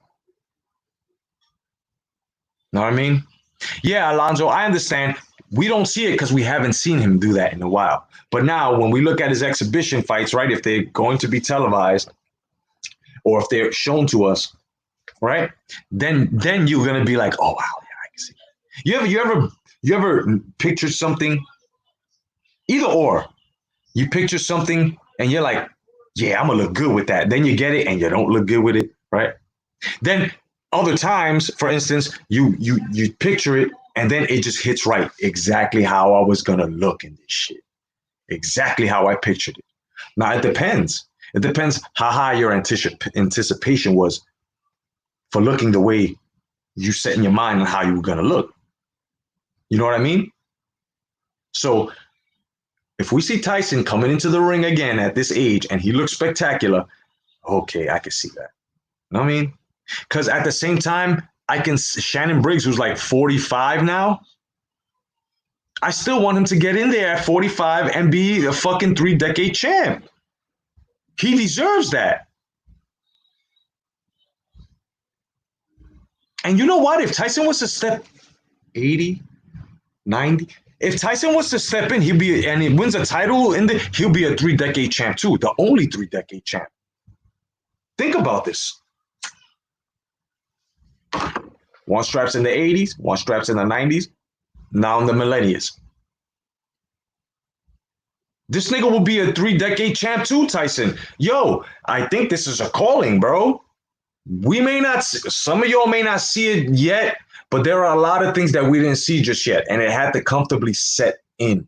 Know what I mean? Yeah, Alonzo, I understand. We don't see it because we haven't seen him do that in a while. But now, when we look at his exhibition fights, right, if they're going to be televised or if they're shown to us, right, then you're gonna be like, oh wow, yeah, I can see. You ever picture something, either or, you picture something and you're like, yeah, I'm gonna look good with that. Then you get it and you don't look good with it, right? Then other times, for instance, you picture it and then it just hits right, exactly how I was gonna look in this shit, exactly how I pictured it. Now it depends. It depends how high your anticipation was for looking the way you set in your mind on how you were gonna look. You know what I mean? So if we see Tyson coming into the ring again at this age and he looks spectacular, okay, I can see that. You know what I mean? Because at the same time, Shannon Briggs, who's like 45 now, I still want him to get in there at 45 and be a fucking 3-decade champ. He deserves that. And you know what? If Tyson was to step 80, 90, if Tyson was to step in, and he wins a title he'll be a 3-decade champ too, the only 3-decade champ. Think about this. One straps in the 80s, one straps in the 90s, now in the millennials. This nigga will be a 3-decade champ too, Tyson. Yo, I think this is a calling, bro. We may not, some of y'all may not see it yet, but there are a lot of things that we didn't see just yet, and it had to comfortably set in.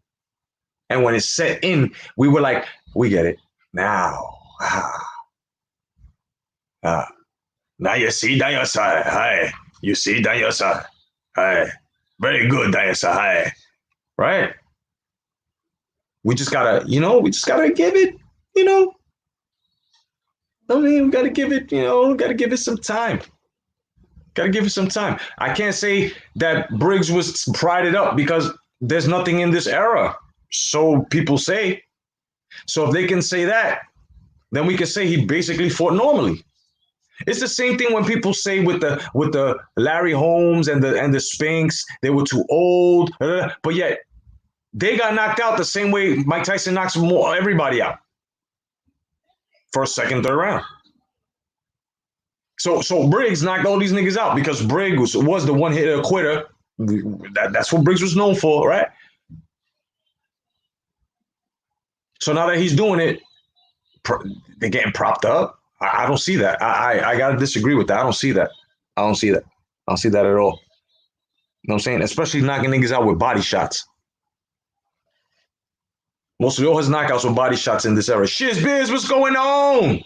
And when it set in, we were like, we get it. Now. Now you see Dayasa. Hi. You see Dayasa. Hi. Very good, Dayasa. Hi. Right? We just gotta give it, we gotta give it some time. Gotta give it some time. I can't say that Briggs was prided up because there's nothing in this era. So people say. So if they can say that, then we can say he basically fought normally. It's the same thing when people say with the Larry Holmes and the Spinks, they were too old, but yet they got knocked out the same way Mike Tyson knocks everybody out. First, second, third round. So Briggs knocked all these niggas out because Briggs was the one-hitter quitter. That's what Briggs was known for, right? So now that he's doing it, they're getting propped up. I don't see that. I got to disagree with that. I don't see that. I don't see that at all. You know what I'm saying? Especially knocking niggas out with body shots. Most of all his knockouts were body shots in this era. Shiz Biz, what's going on?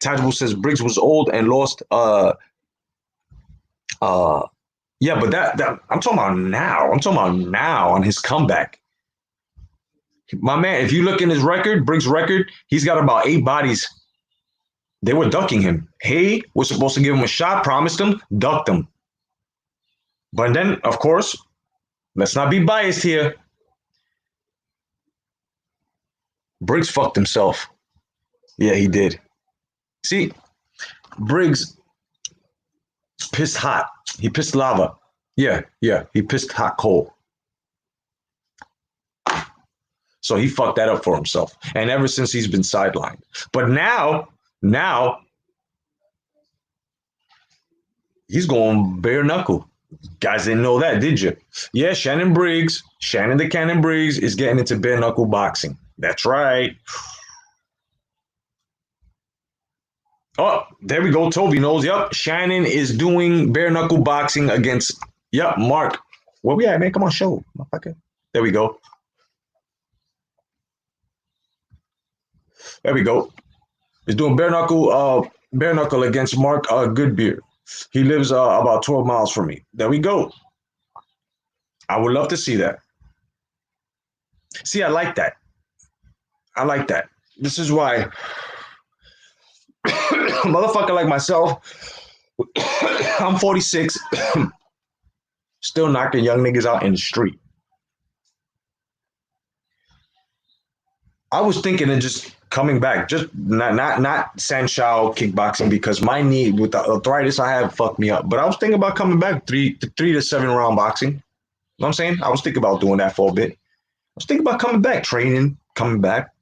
Tangible says Briggs was old and lost Yeah, but that I'm talking about now. I'm talking about now on his comeback. My man, if you look in his record, Briggs' record, he's got about 8 bodies. They were ducking him. Hay was supposed to give him a shot, promised him, ducked him. But then, of course, let's not be biased here. Briggs fucked himself. Yeah, he did. See, Briggs pissed hot. He pissed lava. Yeah, yeah, he pissed hot coal. So he fucked that up for himself. And ever since he's been sidelined. But now he's going bare knuckle. Guys didn't know that, did you? Yeah, Shannon the Cannon Briggs is getting into bare knuckle boxing. That's right. Oh, there we go. Toby knows. Yep. Shannon is doing bare knuckle boxing against, yep, Mark. Where we at, man? Come on, show. Motherfucker. There we go. There we go. He's doing bare knuckle against Mark Goodbeer. He lives about 12 miles from me. There we go. I would love to see that. See, I like that. I like that. This is why a motherfucker like myself, I'm 46, still knocking young niggas out in the street. I was thinking of just coming back, just not Sanshao kickboxing because my knee with the arthritis I have fucked me up. But I was thinking about coming back three to 7 round boxing. You know what I'm saying? I was thinking about doing that for a bit. I was thinking about coming back, training, coming back,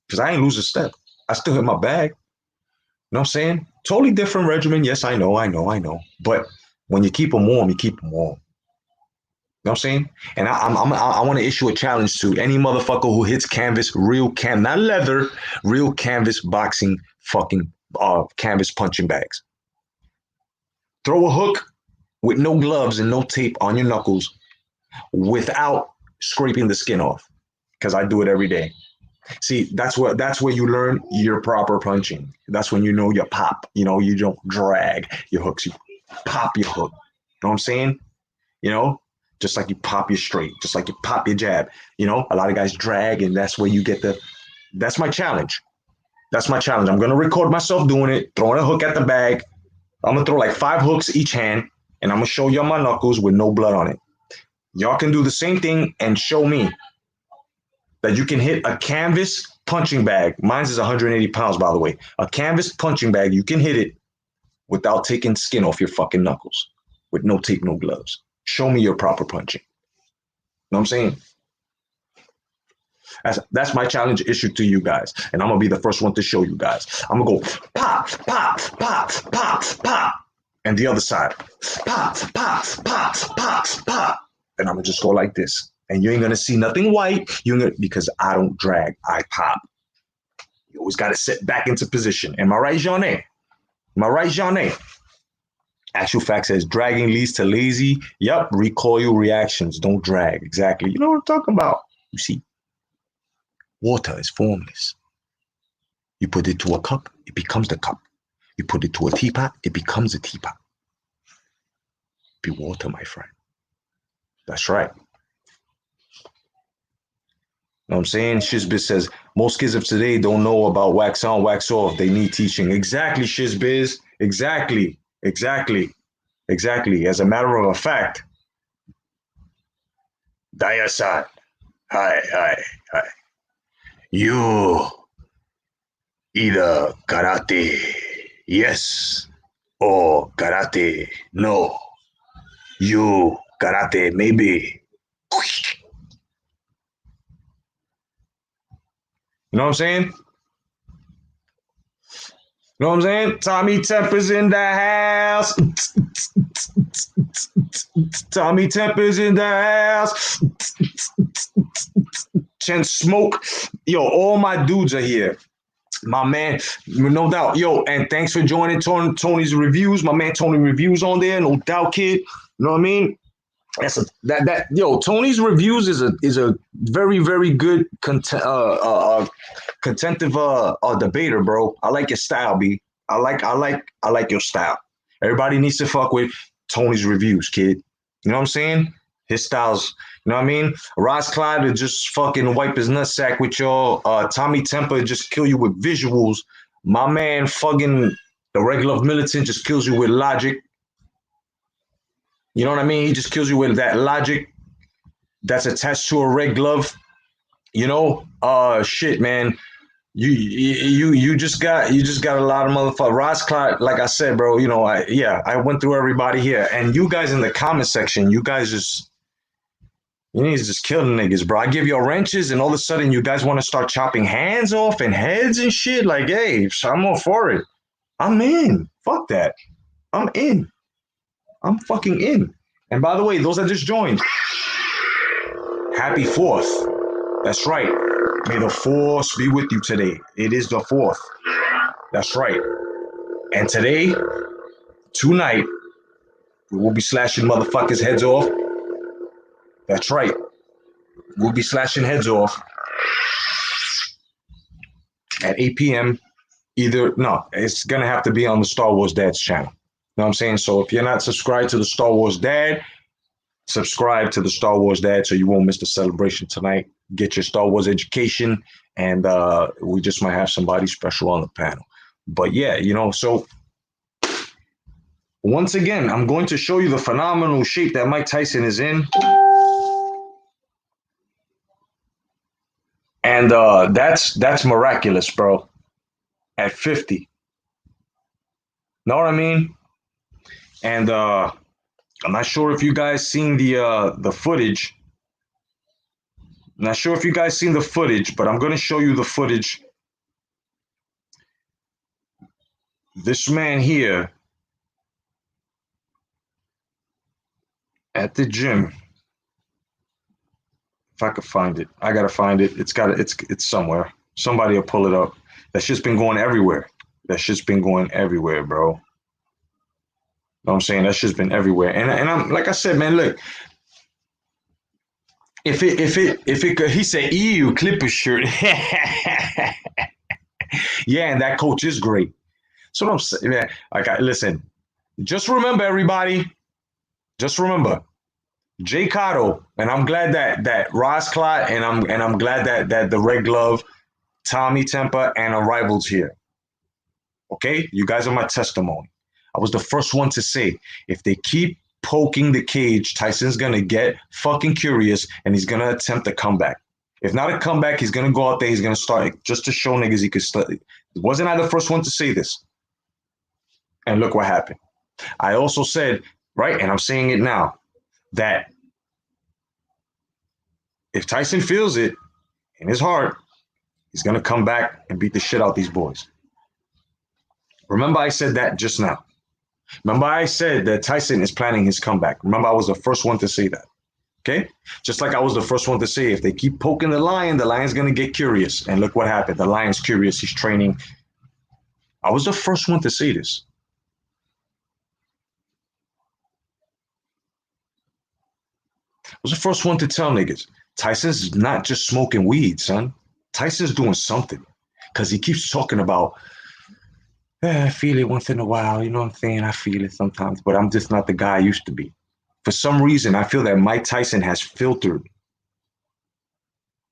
because I ain't lose a step. I still hit my bag. You know what I'm saying? Totally different regimen. Yes, I know. But when you keep them warm, you keep them warm. You know what I'm saying? And I want to issue a challenge to any motherfucker who hits canvas, not leather, real canvas boxing fucking canvas punching bags. Throw a hook with no gloves and no tape on your knuckles without scraping the skin off. Because I do it every day. See, that's where you learn your proper punching. That's when you know your pop. You know, you don't drag your hooks. You pop your hook. You know what I'm saying? You know, just like you pop your straight, just like you pop your jab. You know, a lot of guys drag, and that's where you get the. That's my challenge. That's my challenge. I'm gonna record myself doing it, throwing a hook at the bag. I'm gonna throw like 5 hooks each hand, and I'm gonna show y'all my knuckles with no blood on it. Y'all can do the same thing and show me that you can hit a canvas punching bag. Mine's is 180 pounds, by the way. A canvas punching bag, you can hit it without taking skin off your fucking knuckles, with no tape, no gloves. Show me your proper punching. You know what I'm saying? That's my challenge issue to you guys. And I'm going to be the first one to show you guys. I'm going to go pop, pop, pop, pop, pop. And the other side, pop, pop, pop, pop, pop. And I'm going to just go like this. And you ain't going to see nothing white because I don't drag, I pop. You always got to sit back into position. Am I right, Jeanne? Am I right, Jeanne? Actual fact says dragging leads to lazy, recoil reactions. Don't drag. Exactly. You know what I'm talking about. You see, water is formless. You put it to a cup, it becomes the cup. You put it to a teapot, it becomes a teapot. Be water, my friend. That's right. You know what I'm saying? Shizbiz says, most kids of today don't know about wax on, wax off. They need teaching. Exactly, Shizbiz. Exactly. As a matter of fact, Daya-san, hi. You either karate yes or karate no. You karate maybe. You know what I'm saying? You know what I'm saying? Tommy Temper's in the house. Tommy Temper's in the house. Chen Smoke. Yo, all my dudes are here. My man, no doubt. Yo, and thanks for joining Tony's Reviews. My man Tony Reviews on there, no doubt, kid. You know what I mean? Tony's Reviews is a very, very good contentive debater, bro. I like your style, B. I like your style. Everybody needs to fuck with Tony's reviews, kid. You know what I'm saying? His styles, you know what I mean? Ross Clyde would just fucking wipe his nutsack with y'all. Tommy Temper just kill you with visuals. My man, fucking the regular militant just kills you with logic. You know what I mean? He just kills you with that logic that's attached to a red glove. You know, shit, man. You just got a lot of motherfuckers. Ross Clark, like I said, bro. You know, I went through everybody here, and you guys in the comment section, you need to just kill the niggas, bro. I give you wrenches, and all of a sudden, you guys want to start chopping hands off and heads and shit. Like, hey, I'm all for it. I'm in. Fuck that. I'm in. I'm fucking in. And by the way, those that just joined, happy 4th. That's right. May the force be with you today. It is the 4th. That's right. And today, tonight, we will be slashing motherfuckers' heads off. That's right. We'll be slashing heads off at 8 p.m. No, it's going to have to be on the Star Wars Dad's channel. You know what I'm saying? So if you're not subscribed to the Star Wars Dad, subscribe to the Star Wars Dad so you won't miss the celebration tonight. Get your Star Wars education, and we just might have somebody special on the panel. But yeah, you know, so once again, I'm going to show you the phenomenal shape that Mike Tyson is in. And that's miraculous, bro. At 50. Know what I mean? And I'm not sure if you guys seen the footage. I'm not sure if you guys seen the footage, but I'm going to show you the footage. This man here at the gym. If I could find it, I gotta find it. It's somewhere. Somebody will pull it up. That shit's been going everywhere. That shit's been going everywhere, bro. Know what I'm saying? That shit's been everywhere. And I'm like I said, man, look. If it could, he said, ew, Clipper shirt. Yeah, and that coach is great. So I'm saying, man, listen, just remember, everybody, just remember, Jay Cotto, and I'm glad that Ross Clot, and I'm glad that the Red Glove, Tommy Temper, and Arrival's here. Okay, you guys are my testimony. I was the first one to say, if they keep poking the cage, Tyson's gonna get fucking curious, and he's gonna attempt a comeback. If not a comeback, he's gonna go out there. He's gonna start just to show niggas he could start. Wasn't I the first one to say this? And look what happened. I also said, right, and I'm saying it now, that if Tyson feels it in his heart, he's going to come back and beat the shit out these boys. Remember I said that just now. Remember I said that Tyson is planning his comeback. Remember I was the first one to say that. Okay? Just like I was the first one to say, if they keep poking the lion's going to get curious. And look what happened. The lion's curious. He's training. I was the first one to say this. I was the first one to tell niggas, Tyson's not just smoking weed, son. Tyson's doing something. Because he keeps talking about, I feel it once in a while. You know what I'm saying? I feel it sometimes. But I'm just not the guy I used to be. For some reason, I feel that Mike Tyson has filtered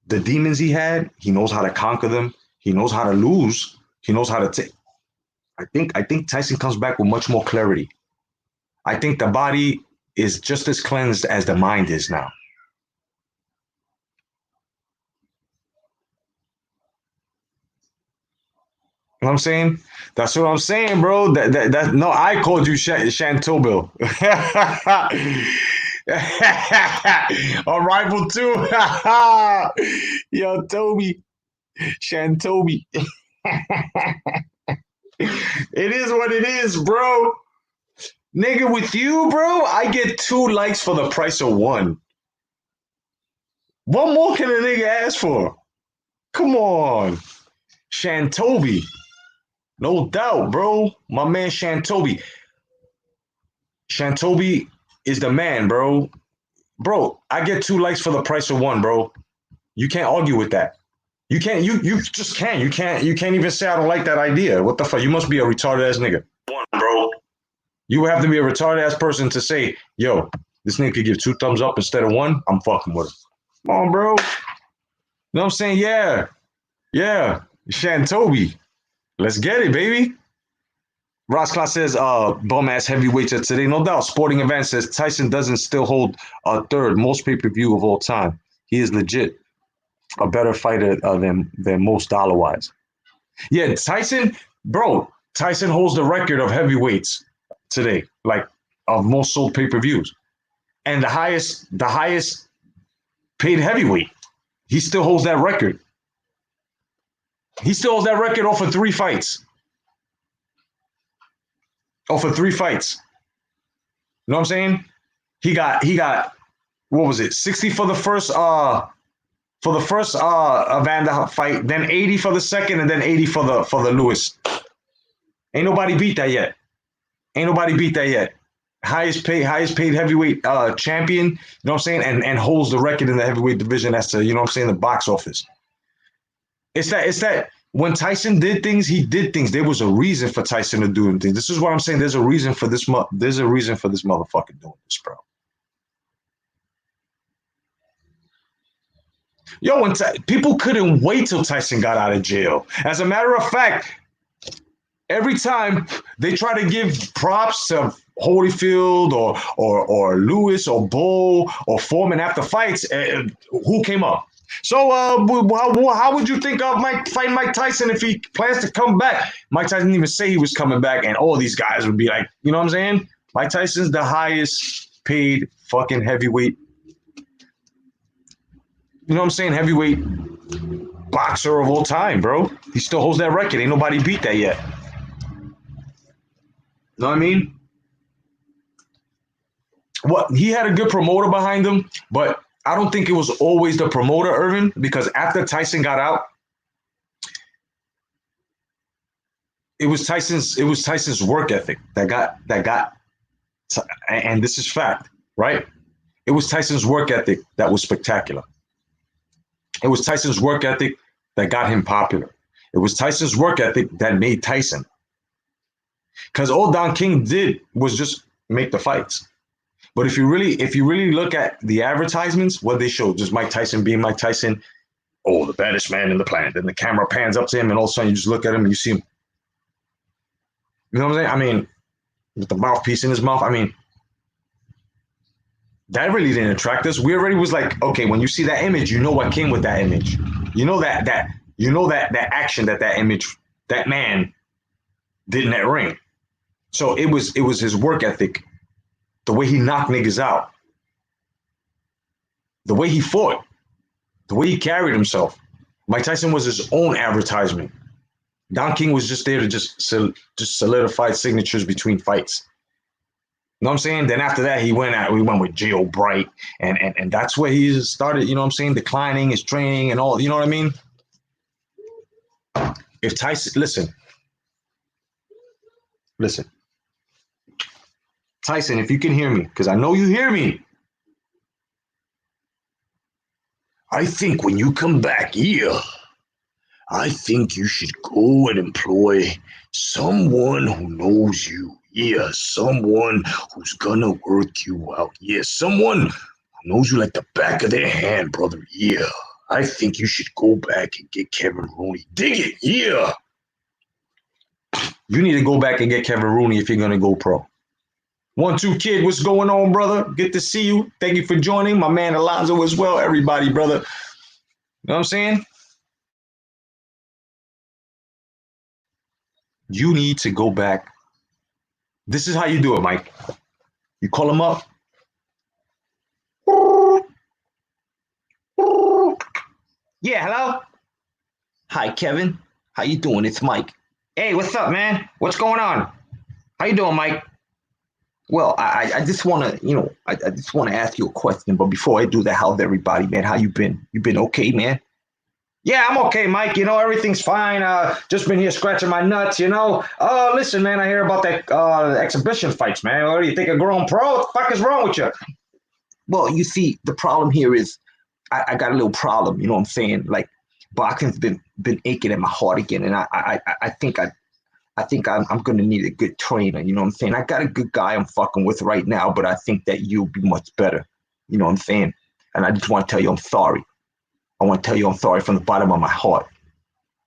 the demons he had. He knows how to conquer them. He knows how to lose. He knows how to take. I think Tyson comes back with much more clarity. I think the body is just as cleansed as the mind is now. You know what I'm saying? That's what I'm saying, bro. That no, I called you Chantobil. Arrival 2. Yo, Toby. Shantobi. It is what it is, bro. Nigga, with you, bro, I get 2 likes for the price of 1. What more can a nigga ask for? Come on. Shantobi. No doubt, bro. My man Shantobi. Shantobi is the man, bro. Bro, I get 2 likes for the price of 1, bro. You can't argue with that. You can't, you just can't. You can't even say I don't like that idea. What the fuck? You must be a retarded ass nigga. 1, bro. You would have to be a retarded ass person to say, yo, this nigga could give 2 thumbs up instead of 1. I'm fucking with him. Come on, bro. You know what I'm saying? Yeah. Yeah. Shan Toby. Let's get it, baby. Ross Class says, bum ass heavyweights of today. No doubt. Sporting Event says Tyson doesn't still hold a third most pay-per-view of all time. He is legit a better fighter than most dollar wise. Yeah, Tyson, bro. Tyson holds the record of heavyweights today, like of most sold pay-per-views, and the highest paid heavyweight. He still holds that record. He still holds that record off of 3 fights. Off of 3 fights. You know what I'm saying? He got what was it? 60 for the first Evander fight, then 80 for the second, and then 80 for the Lewis. Ain't nobody beat that yet. Ain't nobody beat that yet. Highest paid heavyweight champion, you know what I'm saying, and holds the record in the heavyweight division as to, you know what I'm saying, the box office. It's that when Tyson did things, he did things. There was a reason for Tyson to do things. This is what I'm saying. There's a reason for this motherfucker doing this, bro. Yo, when people couldn't wait till Tyson got out of jail. As a matter of fact, every time they try to give props to Holyfield or Lewis or Bull or Foreman after fights, who came up? So how would you think of fighting Mike Tyson if he plans to come back? Mike Tyson didn't even say he was coming back, and all these guys would be like, you know what I'm saying? Mike Tyson's the highest paid fucking heavyweight, you know what I'm saying, heavyweight boxer of all time, bro. He still holds that record. Ain't nobody beat that yet. Know what I mean? What, he had a good promoter behind him, but I don't think it was always the promoter, Irvin, because after Tyson got out, it was Tyson's work ethic that got, and this is fact, right? It was Tyson's work ethic that was spectacular. It was Tyson's work ethic that got him popular. It was Tyson's work ethic that made Tyson. Because all Don King did was just make the fights. But if you really look at the advertisements, what they showed, just Mike Tyson being Mike Tyson, oh, the baddest man in the planet. Then the camera pans up to him, and all of a sudden you just look at him and you see him. You know what I'm saying? I mean, with the mouthpiece in his mouth, I mean, that really didn't attract us. We already was like, okay, when you see that image, you know what came with that image. You know that action that image, that man did in that ring. So it was his work ethic, the way he knocked niggas out, the way he fought, the way he carried himself. Mike Tyson was his own advertisement. Don King was just there to just solidify signatures between fights. You know what I'm saying? Then after that, we went with J.O. Bright, and that's where he started, you know what I'm saying, declining his training and all, you know what I mean? If Tyson, listen, Tyson, if you can hear me, because I know you hear me, I think when you come back here, I think you should go and employ someone who knows you. Yeah, someone who's gonna work you out. Yeah, someone who knows you like the back of their hand, brother. Yeah, I think you should go back and get Kevin Rooney. Dig it, yeah. You need to go back and get Kevin Rooney if you're gonna go pro. 1-2 Kid, what's going on, brother? Good to see you. Thank you for joining. My man Alonzo as well. Everybody, brother. You know what I'm saying? You need to go back. This is how you do it, Mike. You call him up. Yeah, hello? Hi, Kevin. How you doing? It's Mike. Hey, what's up, man? What's going on? How you doing, Mike? Well, I just want to, I just want to ask you a question. But before I do that, how's everybody, man? How you been? You been okay, man? Yeah, I'm okay, Mike. Everything's fine. Just been here scratching my nuts, listen, man, I hear about that exhibition fights, man. What do you think of grown pro? What the fuck is wrong with you? Well, you see, the problem here is I got a little problem, you know what I'm saying? Like, boxing's been aching at my heart again, and I think I think I'm going to need a good trainer. You know what I'm saying? I got a good guy I'm fucking with right now, but I think that you'll be much better. You know what I'm saying? And I just want to tell you I'm sorry. I want to tell you I'm sorry from the bottom of my heart.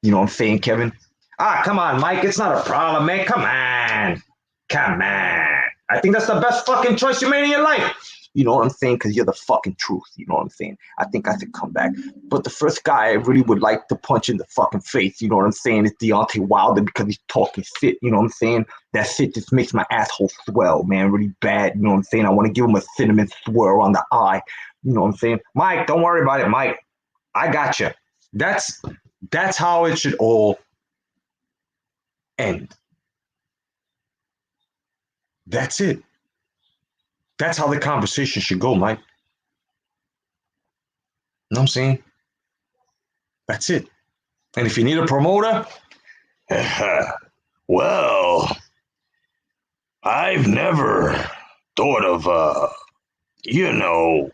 You know what I'm saying, Kevin? Ah, come on, Mike. It's not a problem, man. Come on. Come on. I think that's the best fucking choice you made in your life. You know what I'm saying? Because you're the fucking truth. You know what I'm saying? I think I should come back. But the first guy I really would like to punch in the fucking face, you know what I'm saying, is Deontay Wilder because he's talking shit. You know what I'm saying? That shit just makes my asshole swell, man, really bad. You know what I'm saying? I want to give him a cinnamon swirl on the eye. You know what I'm saying? Mike, don't worry about it, Mike. I got you. That's that's how it should all end. That's it. That's how the conversation should go, Mike. You know what I'm saying? That's it. And if you need a promoter, well, I've never thought of, you know,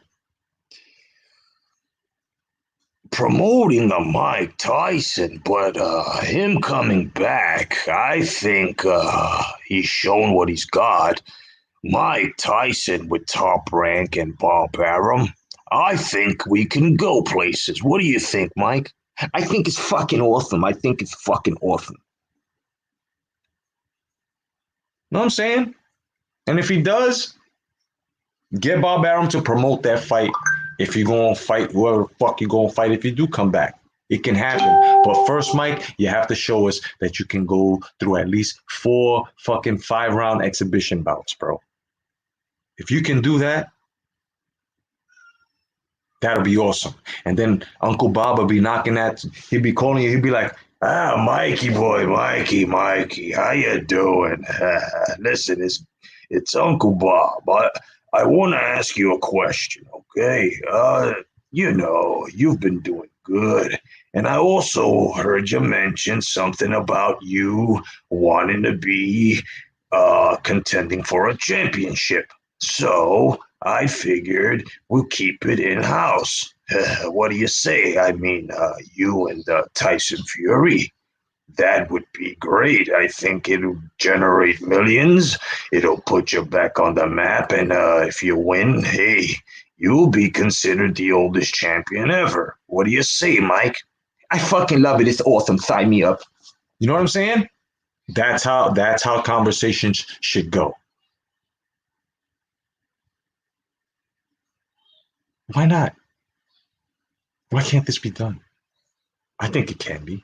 promoting the Mike Tyson, but him coming back, I think he's shown what he's got. Mike Tyson with Top Rank and Bob Arum. I think we can go places. What do you think, Mike? I think it's fucking awesome. I think it's fucking awesome. Know what I'm saying? And if he does, get Bob Arum to promote that fight. If you're going to fight whoever the fuck you're going to fight, if you do come back, it can happen. But first, Mike, you have to show us that you can go through at least 4 fucking 5-round exhibition bouts, bro. If you can do that, that'll be awesome. And then Uncle Bob will be knocking at, he'll be calling you, he'll be like, ah, Mikey boy, Mikey, how you doing? Listen, it's Uncle Bob. I want to ask you a question, okay? You've been doing good. And I also heard you mention something about you wanting to be contending for a championship. So I figured we'll keep it in house. What do you say? I mean, you and Tyson Fury. That would be great. I think it'll generate millions. It'll put you back on the map. And if you win, hey, you'll be considered the oldest champion ever. What do you say, Mike? I fucking love it. It's awesome. Sign me up. You know what I'm saying? That's how conversations should go. Why not? Why can't this be done? I think it can be.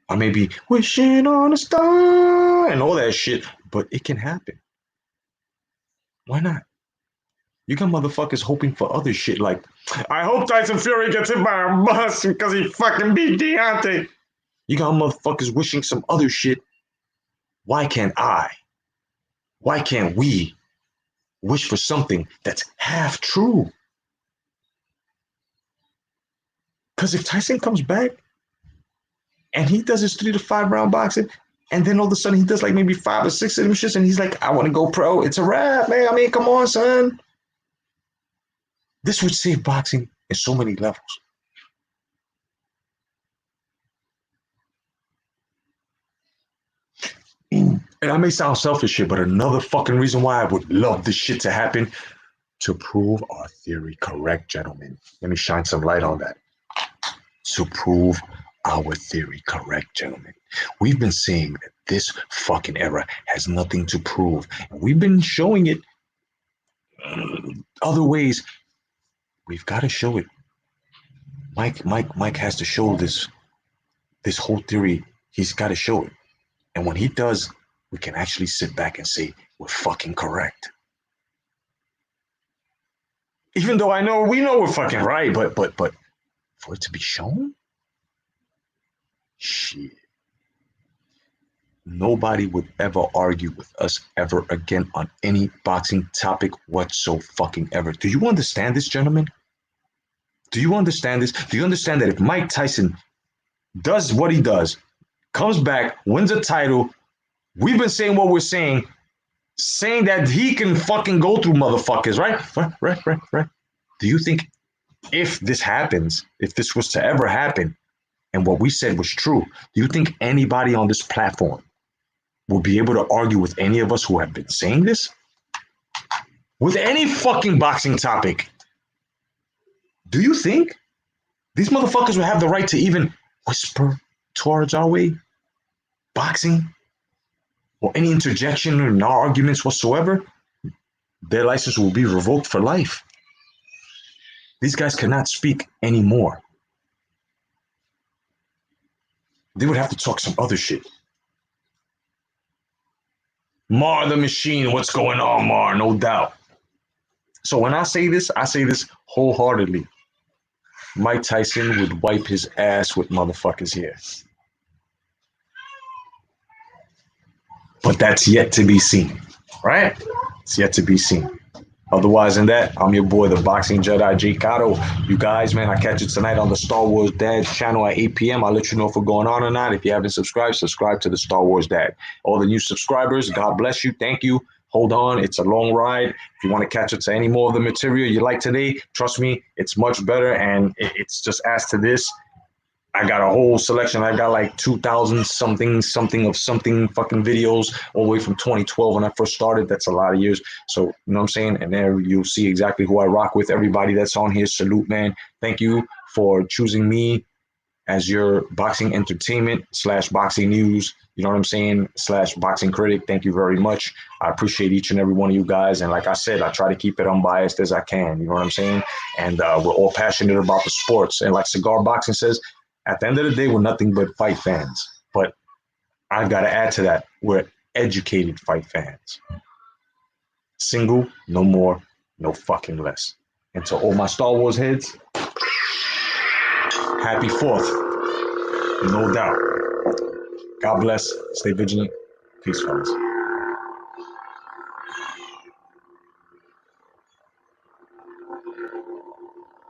I may be wishing on a star and all that shit, but it can happen. Why not? You got motherfuckers hoping for other shit like, I hope Tyson Fury gets hit by a bus because he fucking beat Deontay. You got motherfuckers wishing some other shit. Why can't I? Why can't we wish for something that's half true? Because if Tyson comes back and he does his 3 to 5 round boxing, and then all of a sudden he does like maybe 5 or 6 of them shits, and he's like, I want to go pro. It's a wrap, man. I mean, come on, son. This would save boxing in so many levels. And I may sound selfish here, but another fucking reason why I would love this shit to happen, to prove our theory correct, gentlemen. Let me shine some light on that. To prove our theory correct, gentlemen. We've been saying that this fucking era has nothing to prove. And we've been showing it other ways. We've got to show it. Mike has to show this whole theory. He's got to show it. And when he does, we can actually sit back and say we're fucking correct. Even though we know we're fucking right, but for it to be shown, shit. Nobody would ever argue with us ever again on any boxing topic whatsoever. Do you understand this, gentlemen? Do you understand this? Do you understand that if Mike Tyson does what he does, comes back, wins a title, we've been saying what we're saying that he can fucking go through motherfuckers, right? Right. Do you think if this happens, if this was to ever happen, and what we said was true, do you think anybody on this platform will be able to argue with any of us who have been saying this? With any fucking boxing topic. Do you think these motherfuckers will have the right to even whisper towards our way? Boxing? Or any interjection in our arguments whatsoever? Their license will be revoked for life. These guys cannot speak anymore. They would have to talk some other shit. Mar the Machine, what's going on, Mar? No doubt. So when I say this wholeheartedly. Mike Tyson would wipe his ass with motherfuckers here. But that's yet to be seen, right? It's yet to be seen. Otherwise than that, I'm your boy, the Boxing Jedi, J. Cotto. You guys, man, I catch you tonight on the Star Wars Dad channel at 8 p.m. I'll let you know if we're going on or not. If you haven't subscribed, subscribe to the Star Wars Dad. All the new subscribers, God bless you. Thank you. Hold on. It's a long ride. If you want to catch up to any more of the material you like today, trust me, it's much better. And it's just as to this. I got a whole selection. I got like 2,000 something fucking videos all the way from 2012 when I first started. That's a lot of years. So, you know what I'm saying? And there you'll see exactly who I rock with. Everybody that's on here, salute, man. Thank you for choosing me as your boxing entertainment / boxing news, you know what I'm saying, / boxing critic. Thank you very much. I appreciate each and every one of you guys. And like I said, I try to keep it unbiased as I can. You know what I'm saying? And we're all passionate about the sports. And like Cigar Boxing says, at the end of the day, we're nothing but fight fans. But I've got to add to that, we're educated fight fans. Single, no more, no fucking less. And to all my Star Wars heads, happy 4th. No doubt. God bless. Stay vigilant. Peace, fellas.